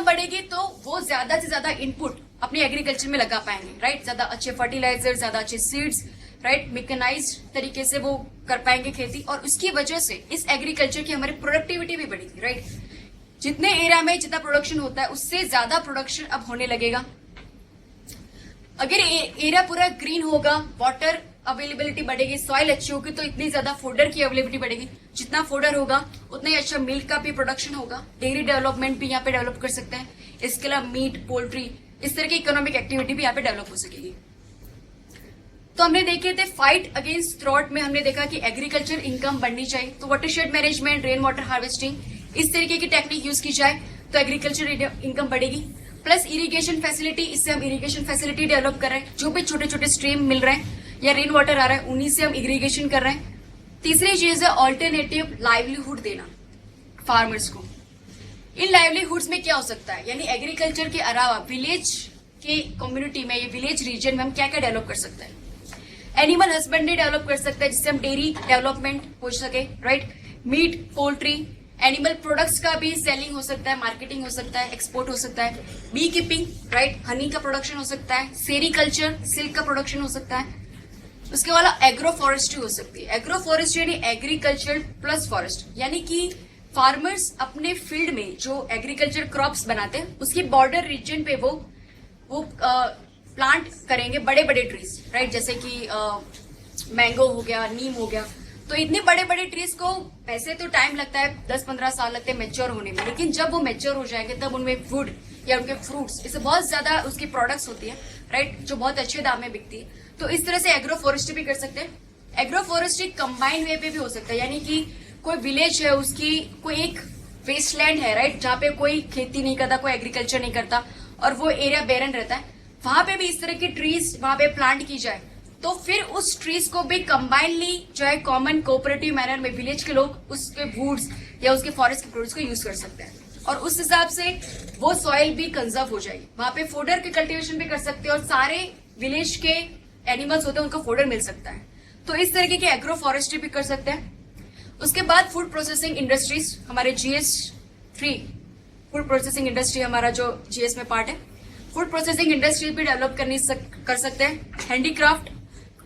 A: बढ़ेगी तो वो ज्यादा से ज्यादा इनपुट अपने एग्रीकल्चर में लगा पाएंगे, राइट। ज्यादा अच्छे फर्टिलाइजर, ज्यादा अच्छे सीड्स, राइट, मैकेनाइज्ड तरीके से वो कर पाएंगे खेती। और उसकी वजह से इस एग्रीकल्चर की हमारी प्रोडक्टिविटी भी बढ़ेगी, राइट। जितने एरिया में जितना प्रोडक्शन होता है उससे ज्यादा प्रोडक्शन अब होने लगेगा। अगर एरिया पूरा ग्रीन होगा, वाटर अवेलेबिलिटी बढ़ेगी, सॉइल अच्छी होगी तो इतनी ज्यादा फोडर की अवेलेबिलिटी बढ़ेगी। जितना फोडर होगा उतना ही अच्छा मिल्क का भी प्रोडक्शन होगा। डेयरी डेवलपमेंट भी यहाँ पे डेवलप कर सकते हैं। इसके अलावा मीट, पोल्ट्री, इस तरह की इकोनॉमिक एक्टिविटी भी यहाँ पे डेवलप हो सकेगी। तो हमने देखे थे फाइट अगेंस्ट ड्रॉट में हमने देखा कि एग्रीकल्चर इनकम बढ़नी चाहिए, तो watershed management, rain water harvesting, इस तरीके की टेक्निक यूज की जाए तो एग्रीकल्चर इनकम बढ़ेगी। प्लस इरिगेशन फैसिलिटी, इससे हम इरिगेशन फैसिलिटी डेवलप कर रहे हैं। जो भी छोटे छोटे स्ट्रीम मिल रहे हैं या रेन वाटर आ रहा है उन्हीं से हम इरिगेशन कर रहे हैं। तीसरी चीज है ऑल्टरनेटिव लाइवलीहुड देना फार्मर्स को। इन लाइवलीहुड्स में क्या हो सकता है, यानी एग्रीकल्चर के अलावा विलेज के कम्युनिटी में, ये विलेज रीजन में हम क्या क्या डेवलप कर सकते हैं। एनिमल हस्बेंड्री डेवलप कर सकते हैं जिससे हम डेयरी डेवलपमेंट हो सके, right. Meat, poultry, animal products का भी सेलिंग हो सकता है, मार्केटिंग हो सकता है, एक्सपोर्ट हो सकता है। बी कीपिंग, राइट, हनी का प्रोडक्शन हो सकता है। सेरीकल्चर, सिल्क का प्रोडक्शन हो सकता है। उसके अलावा एग्रो फॉरेस्ट्री हो सकती है। एग्रो फॉरेस्ट्री यानी एग्रीकल्चर प्लस फॉरेस्ट, यानी कि फार्मर्स अपने फील्ड में जो एग्रीकल्चर क्रॉप्स बनाते हैं उसकी बॉर्डर रीजन पे वो प्लांट करेंगे बड़े बड़े ट्रीज, राइट, जैसे कि मैंगो हो गया, नीम हो गया। तो इतने बड़े बड़े ट्रीज को वैसे तो टाइम लगता है, 10-15 साल लगते हैं मैच्योर होने में, लेकिन जब वो मैच्योर हो जाएंगे तब उनमें वुड या उनके फ्रूट्स, इससे बहुत ज्यादा उसकी प्रोडक्ट्स होती है, राइट, जो बहुत अच्छे दाम में बिकती है। तो इस तरह से एग्रो फॉरेस्ट्री भी कर सकते हैं। एग्रो फॉरेस्ट्री कंबाइंड वे पे भी हो सकता है, यानी कि कोई विलेज है, उसकी कोई एक वेस्टलैंड है, राइट, जहाँ पे कोई खेती नहीं करता, कोई एग्रीकल्चर नहीं करता और वो एरिया बेरन रहता है, वहां पे भी इस तरह की ट्रीज वहां पे प्लांट की जाए तो फिर उस ट्रीज को भी कंबाइनली जो है कॉमन कोऑपरेटिव मैनर में विलेज के लोग उसके वुड्स या उसके फॉरेस्ट के प्रोडक्ट्स को यूज कर सकते हैं और उस हिसाब से वो सॉइल भी कंजर्व हो जाएगी। वहां पे फोडर के कल्टीवेशन भी कर सकते हैं और सारे विलेज के एनिमल्स होते हैं उनको फोडर मिल सकता है। तो इस तरीके की एग्रो फॉरेस्ट्री भी कर सकते हैं। उसके बाद फूड प्रोसेसिंग इंडस्ट्रीज, हमारे GS3 फूड प्रोसेसिंग इंडस्ट्री हमारा जो GS में पार्ट है, फूड प्रोसेसिंग इंडस्ट्री भी डेवलप कर सकते हैं। हैंडीक्राफ्ट,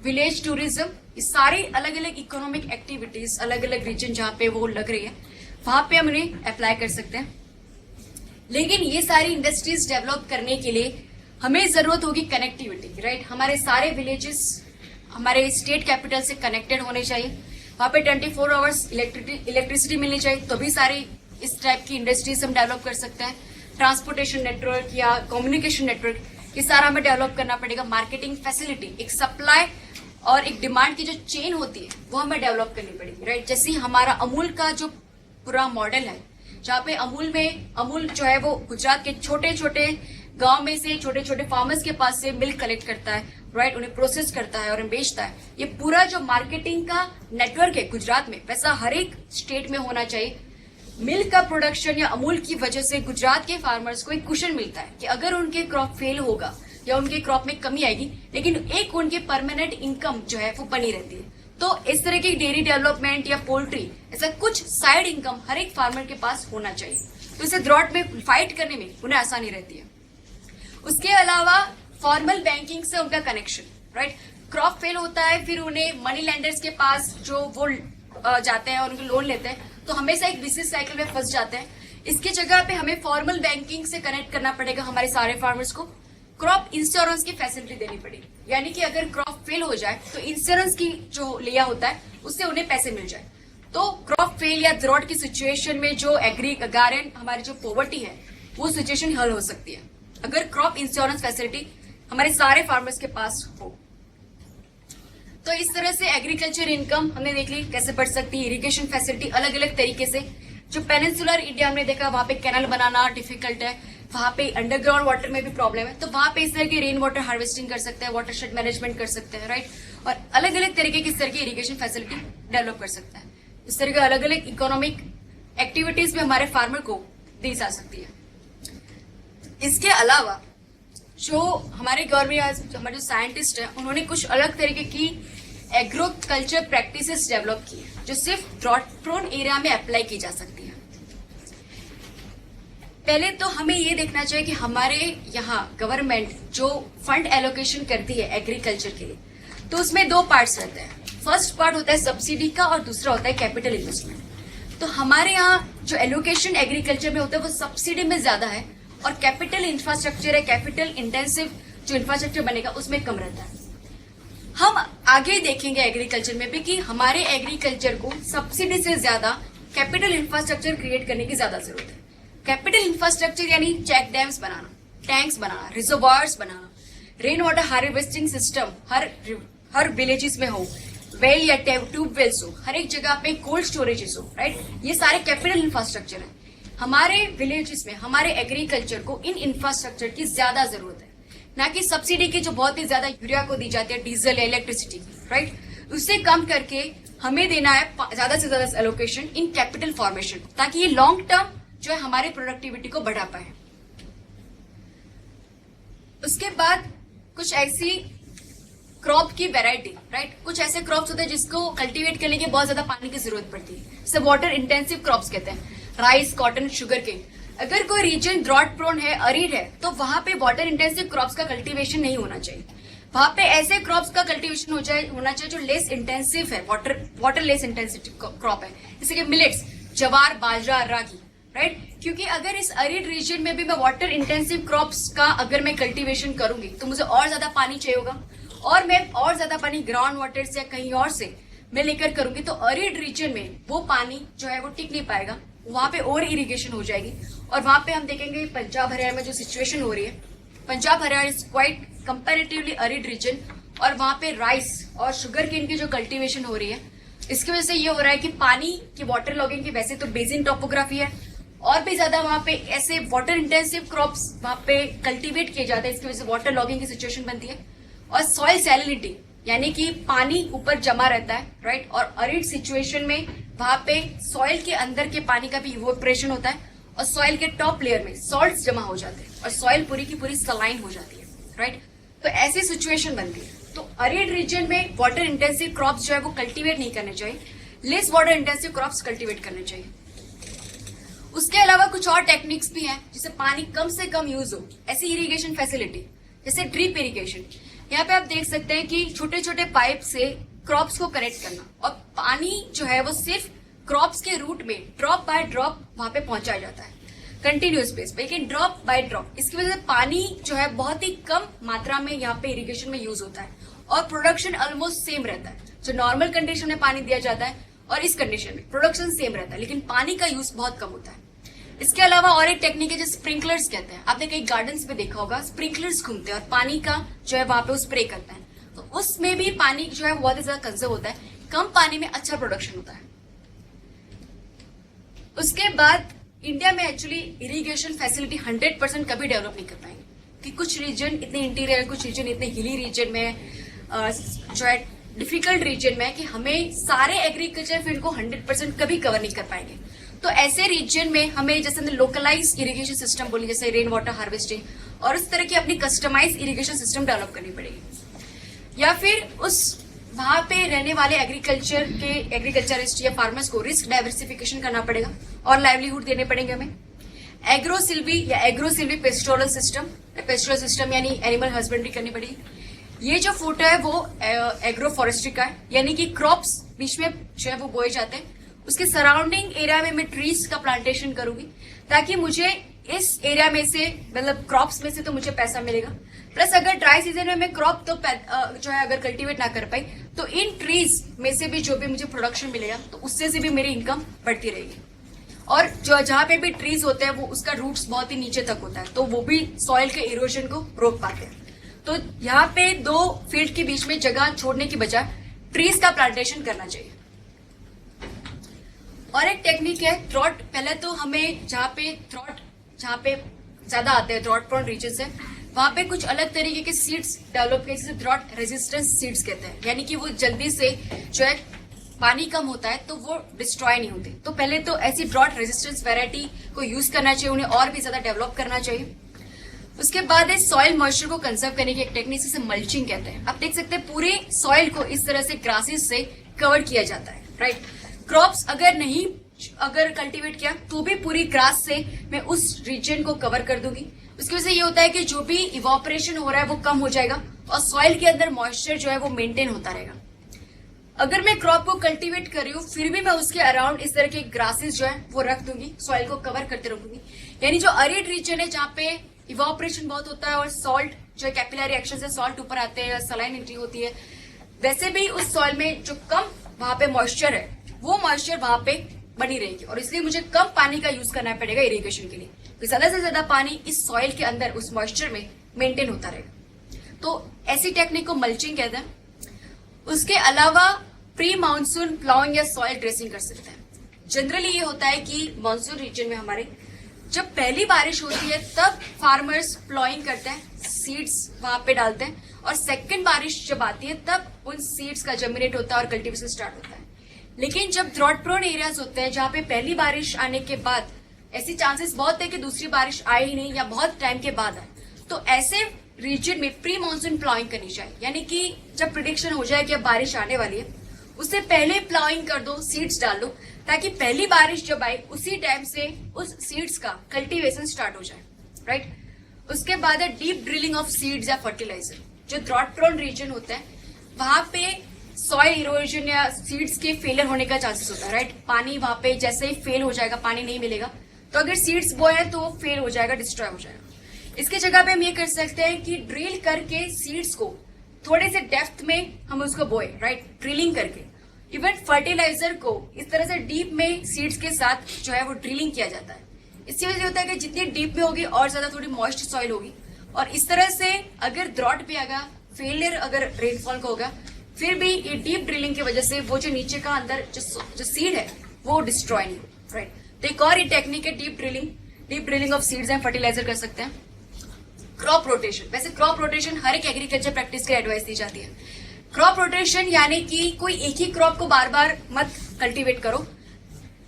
A: विलेज टूरिज्म, ये सारी अलग अलग इकोनॉमिक एक्टिविटीज अलग अलग रीजन जहाँ पे वो लग रही है वहां पे हम उन्हें अप्लाई कर सकते हैं। लेकिन ये सारी इंडस्ट्रीज डेवलप करने के लिए हमें जरूरत होगी कनेक्टिविटी, राइट। हमारे सारे विलेजेस हमारे स्टेट कैपिटल से कनेक्टेड होने चाहिए। वहां पे 24 आवर्स इलेक्ट्रिसिटी मिलनी चाहिए, तो भी सारी इस टाइप की इंडस्ट्रीज हम डेवलप कर सकते हैं। ट्रांसपोर्टेशन नेटवर्क या कम्युनिकेशन नेटवर्क, ये सारा हमें डेवलप करना पड़ेगा। मार्केटिंग फैसिलिटी, एक सप्लाई और एक डिमांड की जो चेन होती है वो हमें डेवलप करनी पड़ेगी, राइट। जैसे हमारा अमूल का जो पूरा मॉडल है, जहाँ पे अमूल जो है वो गुजरात के छोटे छोटे गांव में से छोटे छोटे फार्मर्स के पास से मिल्क कलेक्ट करता है, राइट, उन्हें प्रोसेस करता है और उन्हें बेचता है। ये पूरा जो मार्केटिंग का नेटवर्क है गुजरात में, वैसा हर एक स्टेट में होना चाहिए। मिल्क का प्रोडक्शन या अमूल की वजह से गुजरात के फार्मर्स को एक कुशन मिलता है कि अगर उनके क्रॉप फेल होगा या उनके क्रॉप में कमी आएगी, लेकिन एक उनके परमानेंट इनकम जो है वो बनी रहती है। तो इस तरह की डेयरी डेवलपमेंट या पोल्ट्री, ऐसा कुछ साइड इनकम हर एक फार्मर के पास होना चाहिए, तो इसे ड्रॉट में फाइट करने में उन्हें आसानी रहती है। उसके अलावा फॉर्मल बैंकिंग से उनका कनेक्शन, राइट। क्रॉप फेल होता है, फिर उन्हें मनी लैंडर्स के पास जो वो जाते हैं और उनके लोन लेते हैं, तो हमेशा एक विशेष साइकिल में फंस जाते हैं। इसकी जगह पे हमें फॉर्मल बैंकिंग से कनेक्ट करना पड़ेगा हमारे सारे फार्मर्स को। क्रॉप इंश्योरेंस की फैसिलिटी देनी पड़ेगी, यानी कि अगर क्रॉप फेल हो जाए तो इंश्योरेंस की जो लिया होता है उससे उन्हें पैसे मिल जाए। तो क्रॉप फेल या ड्रॉट की सिचुएशन में जो गारंट हमारी जो पॉवर्टी है वो सिचुएशन हल हो सकती है अगर क्रॉप इंश्योरेंस फैसिलिटी हमारे सारे फार्मर्स के पास हो। तो इस तरह से एग्रीकल्चर इनकम हमने देख ली कैसे बढ़ सकती है। इरिगेशन फैसिलिटी अलग अलग तरीके से, जो पेनिनसुलर इंडिया हमने देखा वहां पे कैनल बनाना डिफिकल्ट है, वहां पे अंडरग्राउंड वाटर में भी प्रॉब्लम है, तो वहां पे इस तरह की रेन वाटर हार्वेस्टिंग कर सकते हैं, वाटरशेड मैनेजमेंट कर सकते हैं, राइट, और अलग अलग तरीके की इस तरह की इरिगेशन फैसिलिटी डेवलप कर सकता है। इस तरह के अलग अलग इकोनॉमिक एक्टिविटीज में हमारे फार्मर को दी जा सकती है। इसके अलावा जो हमारे गवर्नमेंट हमारे जो साइंटिस्ट हैं उन्होंने कुछ अलग तरीके की एग्रोकल्चर प्रैक्टिसेस डेवलप की है जो सिर्फ ड्रॉट प्रोन एरिया में अप्लाई की जा सकती है। पहले तो हमें ये देखना चाहिए कि हमारे यहाँ गवर्नमेंट जो फंड एलोकेशन करती है एग्रीकल्चर के लिए, तो उसमें दो पार्ट्स रहते हैं। फर्स्ट पार्ट होता है सब्सिडी का और दूसरा होता है कैपिटल इन्वेस्टमेंट। तो हमारे यहाँ जो एलोकेशन एग्रीकल्चर में होता है वो सब्सिडी में ज्यादा है और कैपिटल इंफ्रास्ट्रक्चर है, कैपिटल इंटेंसिव जो इंफ्रास्ट्रक्चर बनेगा उसमें कम रहता है। हम आगे देखेंगे एग्रीकल्चर में भी कि हमारे एग्रीकल्चर को सब्सिडी से ज्यादा कैपिटल इंफ्रास्ट्रक्चर क्रिएट करने की ज्यादा जरूरत है। कैपिटल इंफ्रास्ट्रक्चर यानी चेक डैम्स बनाना, टैंक्स बनाना, रिजर्वायर्स बनाना, रेन वाटर हार्वेस्टिंग सिस्टम हर विलेजेस में हो, वेल या ट्यूबवेल्स हो, हर एक जगह पे कोल्ड स्टोरेजेस हो, राइट। ये सारे कैपिटल इंफ्रास्ट्रक्चर है। हमारे विलेजेस में हमारे एग्रीकल्चर को इन इंफ्रास्ट्रक्चर की ज्यादा जरूरत है, ना कि सब्सिडी की जो बहुत ही ज्यादा यूरिया को दी जाती है, डीजल या इलेक्ट्रिसिटी की, राइट। उससे कम करके हमें देना है ज्यादा से ज्यादा एलोकेशन इन कैपिटल फॉर्मेशन, ताकि ये लॉन्ग टर्म जो है हमारे प्रोडक्टिविटी को बढ़ा पाए। उसके बाद कुछ ऐसी क्रॉप की वैरायटी, राइट। कुछ ऐसे क्रॉप्स होते हैं जिसको कल्टीवेट करने के बहुत ज्यादा पानी की जरूरत पड़ती है, इसे वाटर इंटेंसिव क्रॉप्स कहते हैं। Rice, cotton, sugarcane. अगर कोई रीजन ड्रॉट प्रोन है, अरिड है, तो वहां पे वाटर इंटेंसिव क्रॉप्स का कल्टीवेशन नहीं होना चाहिए। वहां पे ऐसे क्रॉप्स का कल्टीवेशन होना चाहिए जो लेस इंटेंसिव है, वाटर लेस इंटेंसिव क्रॉप है, जैसे कि मिलेट्स, जवार, बाजरा, रागी, राइट। क्योंकि अगर इस अरिड रीजन में भी मैं वाटर इंटेंसिव क्रॉप्स का अगर मैं कल्टीवेशन करूंगी तो मुझे और ज्यादा पानी चाहिए होगा, और मैं और ज्यादा पानी ग्राउंड वाटर से या कहीं और से मैं लेकर करूंगी तो अरिड रीजन में वो पानी जो है वो टिक नहीं पाएगा, वहां पे और इरिगेशन हो जाएगी। और वहां पे हम देखेंगे पंजाब हरियाणा में जो सिचुएशन हो रही है, Punjab Haryana is quite comparatively arid region, और वहां पे राइस और शुगर केन की जो कल्टीवेशन हो रही है, इसकी वजह से ये हो रहा है कि पानी की वाटर लॉगिंग की वैसे तो बेसिन टोपोग्राफी है, और भी ज्यादा वहां पे ऐसे वाटर इंटेंसिव क्रॉप्स वहां पे कल्टीवेट किए जाते हैं, इसकी वजह से वाटर लॉगिंग की सिचुएशन बनती है। और सॉइल सैलिनिटी यानी कि पानी ऊपर जमा रहता है, राइट। और अरिड सिचुएशन में वहां पे सॉइल के अंदर के पानी का भी इवोपरेशन होता है और सॉइल के टॉप लेयर में सॉल्ट्स जमा हो जाते हैं और सॉइल पूरी की पूरी सलाइन हो जाती है, राइट। तो ऐसी सिचुएशन बनती है। तो अरिड रीजन में वाटर इंटेंसिव क्रॉप्स जो है वो कल्टीवेट नहीं करने चाहिए, less water intensive crops cultivate करने चाहिए। उसके अलावा कुछ और टेक्निक्स भी हैं जिससे पानी कम से कम यूज हो, ऐसी इरिगेशन फैसिलिटी जैसे ड्रिप इरिगेशन। यहाँ पे आप देख सकते हैं कि छोटे छोटे पाइप से क्रॉप्स को कनेक्ट करना, और पानी जो है वो सिर्फ क्रॉप्स के रूट में ड्रॉप बाय ड्रॉप वहां पे पहुंचाया जाता है कंटिन्यूस बेस पे, लेकिन ड्रॉप बाय ड्रॉप। इसकी वजह से पानी जो है बहुत ही कम मात्रा में यहाँ पे इरिगेशन में यूज होता है और प्रोडक्शन ऑलमोस्ट सेम रहता है। जो नॉर्मल कंडीशन में पानी दिया जाता है और इस कंडीशन में प्रोडक्शन सेम रहता है, लेकिन पानी का यूज बहुत कम होता है। इसके अलावा और एक टेक्निक है जो स्प्रिंकलर्स कहते हैं। आपने कई गार्डन्स में देखा होगा, स्प्रिंकलर्स घूमते हैं और पानी का जो है वहां पे स्प्रे करते हैं, तो उसमें भी पानी जो है बहुत ही ज्यादा कंजर्व होता है, कम पानी में अच्छा प्रोडक्शन होता है। उसके बाद इंडिया में एक्चुअली इरिगेशन फैसिलिटी 100% कभी डेवलप नहीं कर पाएंगे, कि कुछ रीजन इतने इंटीरियर, कुछ रीजन इतने हिली रीजन में जो है डिफिकल्ट रीजन में, कि हमें सारे एग्रीकल्चर फील्ड को 100% कभी कवर नहीं कर पाएंगे। तो ऐसे रीजन में हमें जैसे लोकलाइज इरिगेशन सिस्टम बोली, जैसे रेन वाटर हार्वेस्टिंग, और उस तरह की अपनी कस्टमाइज इरिगेशन सिस्टम डेवलप करनी पड़ेगी। या फिर उस वहां पे रहने वाले एग्रीकल्चरिस्ट या फार्मर्स को रिस्क डाइवर्सिफिकेशन करना पड़ेगा और लाइवलीहुड देने पड़ेंगे हमें। एग्रोसिल्वी या एग्रोसिल्वी पेस्टोरल सिस्टम यानी एनिमल हस्बेंड्री करनी पड़ेगी। ये जो फोटो है वो एग्रो फॉरेस्ट्री का है, यानी कि क्रॉप्स बीच में जो है वो बोए जाते हैं, उसके सराउंडिंग एरिया में मैं ट्रीज का प्लांटेशन करूंगी, ताकि मुझे इस एरिया में से, मतलब क्रॉप्स में से तो मुझे पैसा मिलेगा, प्लस अगर ड्राई सीजन में मैं क्रॉप तो जो है अगर कल्टीवेट ना कर पाई तो इन ट्रीज में से भी जो भी मुझे प्रोडक्शन मिलेगा तो उससे से भी मेरी इनकम बढ़ती रहेगी। और जो जहां पे भी ट्रीज होते हैं वो उसका रूट्स बहुत ही नीचे तक होता है, तो वो भी सॉइल के इरोजन को रोक पाते हैं। तो यहाँ पे दो फील्ड के बीच में जगह छोड़ने की बजाय ट्रीज का प्लांटेशन करना चाहिए। और एक टेक्निक है ड्रॉट। पहले तो हमें जहाँ पे ज्यादा आते हैं ड्रॉट प्रोन रीजन से, वहां पे कुछ अलग तरीके के सीड्स डेवलप किए, जिसे ड्रॉट रेजिस्टेंस सीड्स कहते हैं, यानी कि वो जल्दी से जो है पानी कम होता है तो वो डिस्ट्रॉय नहीं होते। तो पहले तो ऐसी ड्रॉट रेजिस्टेंस वैरायटी को यूज करना चाहिए, उन्हें और भी ज्यादा डेवलप करना चाहिए। उसके बाद इस सॉइल मॉइस्चर को कंजर्व करने की एक टेक्निक जिसे मल्चिंग कहते हैं। आप देख सकते हैं पूरे सॉइल को इस तरह से ग्रासेस से कवर किया जाता है, राइट। क्रॉप्स अगर कल्टीवेट किया तो भी पूरी ग्रास से मैं उस रीजन को कवर कर दूंगी। उसकी वजह से ये होता है कि जो भी इवोपरेशन हो रहा है वो कम हो जाएगा और सॉइल के अंदर मॉइस्चर जो है वो मेंटेन होता रहेगा। अगर मैं क्रॉप को कल्टीवेट कर रही हूँ फिर भी मैं उसके अराउंड इस तरह के ग्रासेस जो है वो रख दूंगी, सॉइल को कवर करते रखूंगी। यानी जो अरिड रीजन है जहाँ पे इवोपरेशन बहुत होता है और सॉल्ट जो कैपिलरी एक्शन से सॉल्ट ऊपर आते हैं, सलाइन एंट्री होती है, वैसे भी उस सॉइल में जो कम वहां पे मॉइस्चर है वो मॉइस्चर वहां पे बनी रहेगी और इसलिए मुझे कम पानी का यूज करना पड़ेगा इरिगेशन के लिए, तो ज्यादा से ज्यादा पानी इस सॉइल के अंदर उस मॉइस्चर में मेंटेन होता रहेगा। तो ऐसी टेक्निक को मल्चिंग कहते हैं। उसके अलावा प्री मानसून प्लाउइंग या सॉइल ड्रेसिंग कर सकते हैं। जनरली ये होता है कि मानसून रीजन में हमारे जब पहली बारिश होती है तब फार्मर्स प्लॉइंग करते हैं, सीड्स वहां पे डालते हैं और सेकंड बारिश जब आती है तब उन सीड्स का जर्मिनेट होता है और कल्टीवेशन स्टार्ट होता है। लेकिन जब ड्रॉट प्रोन एरियाज होते हैं जहां पे पहली बारिश आने के बाद ऐसी चांसेस बहुत है कि दूसरी बारिश आए ही नहीं या बहुत टाइम के बाद आए, तो ऐसे रीजन में प्री मानसून प्लाउइंग करनी चाहिए। यानी कि जब प्रिडिक्शन हो जाए कि अब बारिश आने वाली है उससे पहले प्लाउइंग कर दो, सीड्स डाल दो, ताकि पहली बारिश जब आए उसी टाइम से उस सीड्स का कल्टीवेशन स्टार्ट हो जाए, राइट। उसके बाद है डीप ड्रिलिंग ऑफ सीड्स या फर्टिलाइजर। जो ड्रॉट प्रोन रीजन होता है वहां पे सॉइल इरोजन या सीड्स के फेलियर होने का चांसेस होता है, राइट। पानी वहां पे जैसे ही फेल हो जाएगा, पानी नहीं मिलेगा, तो अगर सीड्स बोए हैं तो वो फेल हो जाएगा, डिस्ट्रॉय हो जाएगा। इसके जगह पे हम ये कर सकते हैं कि ड्रिल करके सीड्स को थोड़े से डेप्थ में हम उसको बोए, राइट, ड्रिलिंग करके। इवन फर्टिलाइजर को इस तरह से डीप में सीड्स के साथ जो है वो ड्रिलिंग किया जाता है। इसकी वजह से होता है कि जितनी डीप में होगी और ज्यादा थोड़ी मॉइस्ट सॉइल होगी और इस तरह से अगर ड्रॉट भी आएगा, फेलियर अगर रेनफॉल का होगा, फिर भी ये डीप ड्रिलिंग की वजह से वो जो नीचे का अंदर जो सीड है वो डिस्ट्रॉय नहीं, राइट। तो एक और ये टेक्निक है deep drilling of seeds and fertiliser कर सकते हैं। क्रॉप रोटेशन, वैसे क्रॉप रोटेशन हर एक एग्रीकल्चर प्रैक्टिस की एडवाइस दी जाती है। क्रॉप रोटेशन यानी कि कोई एक ही क्रॉप को बार बार मत कल्टीवेट करो,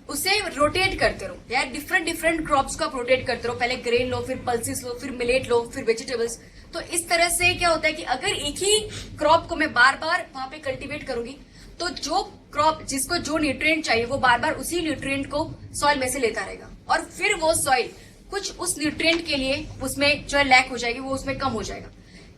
A: उसे रोटेट करते रहो, या डिफरेंट क्रॉप्स को आप रोटेट करते रहो। पहले ग्रेन लो, फिर पल्सेस लो, फिर मिलेट लो, फिर वेजिटेबल्स। तो इस तरह से क्या होता है कि अगर एक ही क्रॉप को मैं बार बार वहां पे कल्टीवेट करूंगी तो जो क्रॉप जिसको जो न्यूट्रिएंट चाहिए वो बार बार उसी न्यूट्रिएंट को सॉइल में से लेता रहेगा और फिर वो सॉइल कुछ उस न्यूट्रिएंट के लिए उसमें जो है लैक हो जाएगी, वो उसमें कम हो जाएगा।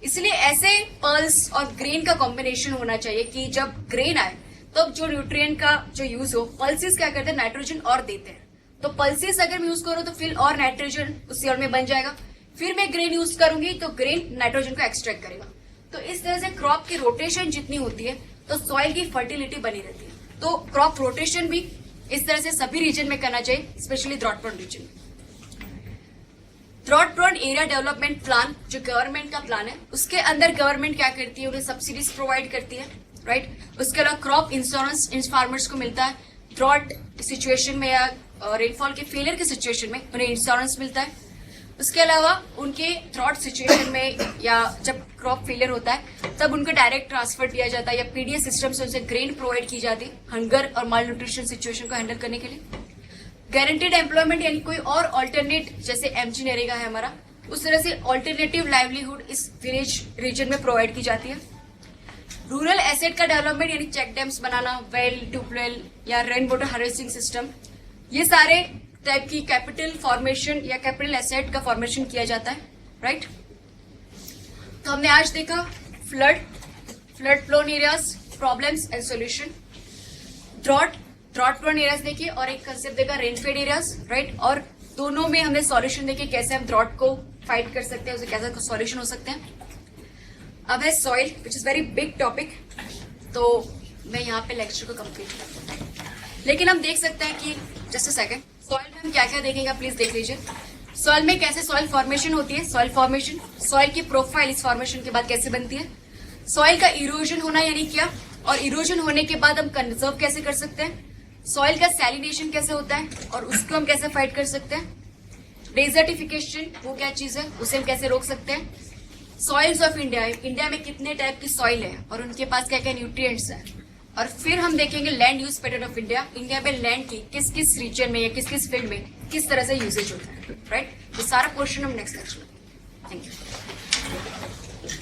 A: इसलिए ऐसे पर्ल्स और ग्रेन का कॉम्बिनेशन होना चाहिए कि जब ग्रेन आए तब जो न्यूट्रिएंट का जो यूज हो, पल्सेस क्या करते हैं नाइट्रोजन और देते हैं, तो पल्सेस अगर मैं यूज करूं तो फिर और नाइट्रोजन उस सॉइल में बन जाएगा। फिर मैं ग्रेन यूज करूंगी तो ग्रेन नाइट्रोजन को एक्सट्रैक्ट करेगा। तो इस तरह से क्रॉप की रोटेशन जितनी होती है तो सॉइल की फर्टिलिटी बनी रहती है। तो क्रॉप रोटेशन भी इस तरह से सभी रीजन में करना चाहिए, स्पेशली ड्रॉट प्रोन रीजन में। Drought prone area development plan जो गवर्नमेंट का प्लान है, उसके अंदर गवर्नमेंट क्या करती है, उन्हें सब्सिडीज प्रोवाइड करती है, राइट। उसके अलावा क्रॉप इंश्योरेंस इन फार्मर्स को मिलता है। ड्रॉट सिचुएशन में या रेनफॉल के फेलियर के सिचुएशन में उन्हें इंश्योरेंस मिलता है। उसके अलावा उनके ड्रॉट सिचुएशन में या जब क्रॉप फेलियर होता है तब उनको डायरेक्ट ट्रांसफर दिया जाता है या पीडीएस सिस्टम से उनसे ग्रेन प्रोवाइड की जाती है हंगर और माल न्यूट्रिशन सिचुएशन को हैंडल करने के लिए। गारंटीड एम्प्लॉयमेंट यानी कोई और ऑल्टरनेट, जैसे एमजी नरेगा है हमारा, उस तरह से ऑल्टरनेटिव लाइवलीहुड इस विलेज रीजन में प्रोवाइड की जाती है। रूरल एसेट का डेवलपमेंट यानी चेक डैम्स बनाना, वेल, ट्यूबवेल या रेन वाटर हार्वेस्टिंग सिस्टम, ये सारे टाइप की कैपिटल फॉर्मेशन या कैपिटल एसेट का फॉर्मेशन किया जाता है, राइट। तो हमने आज देखा flood prone areas, problems and solution, drought prone areas देखिए और एक कंसेप्ट देखा रेनफेड एरियाज, राइट। और दोनों में हमने सॉल्यूशन देखे कैसे हम ड्रॉट को फाइट कर सकते हैं, उसे कैसे सॉल्यूशन हो सकते हैं। अब है soil which is very big topic, तो मैं यहाँ पे लेक्चर को कंप्लीट करता हूँ। लेकिन हम देख सकते हैं कि जस्ट अ सेकंड, सॉइल में हम क्या क्या देखेंगे प्लीज देख लीजिए। सॉइल में कैसे सॉइल फॉर्मेशन होती है, सॉइल फॉर्मेशन, सॉइल की प्रोफाइल इस फॉर्मेशन के बाद कैसे बनती है, सॉइल का इरोजन होना यानी क्या, और इरोजन होने के बाद हम कंजर्व कैसे कर सकते हैं, सॉइल का सैलिनेशन कैसे होता है और उसको हम कैसे फाइट कर सकते हैं, डेजर्टिफिकेशन वो क्या चीज है उसे हम कैसे रोक सकते हैं, सॉइल्स ऑफ इंडिया, इंडिया में कितने टाइप की सॉइल है और उनके पास क्या क्या न्यूट्रिएंट्स है, और फिर हम देखेंगे land use pattern of India, India में लैंड की किस किस रीजन में या किस किस फील्ड में किस तरह से यूजेज होता है, राइट। तो सारा पोर्शन हम नेक्स्ट लेक्चर में थैंक यू।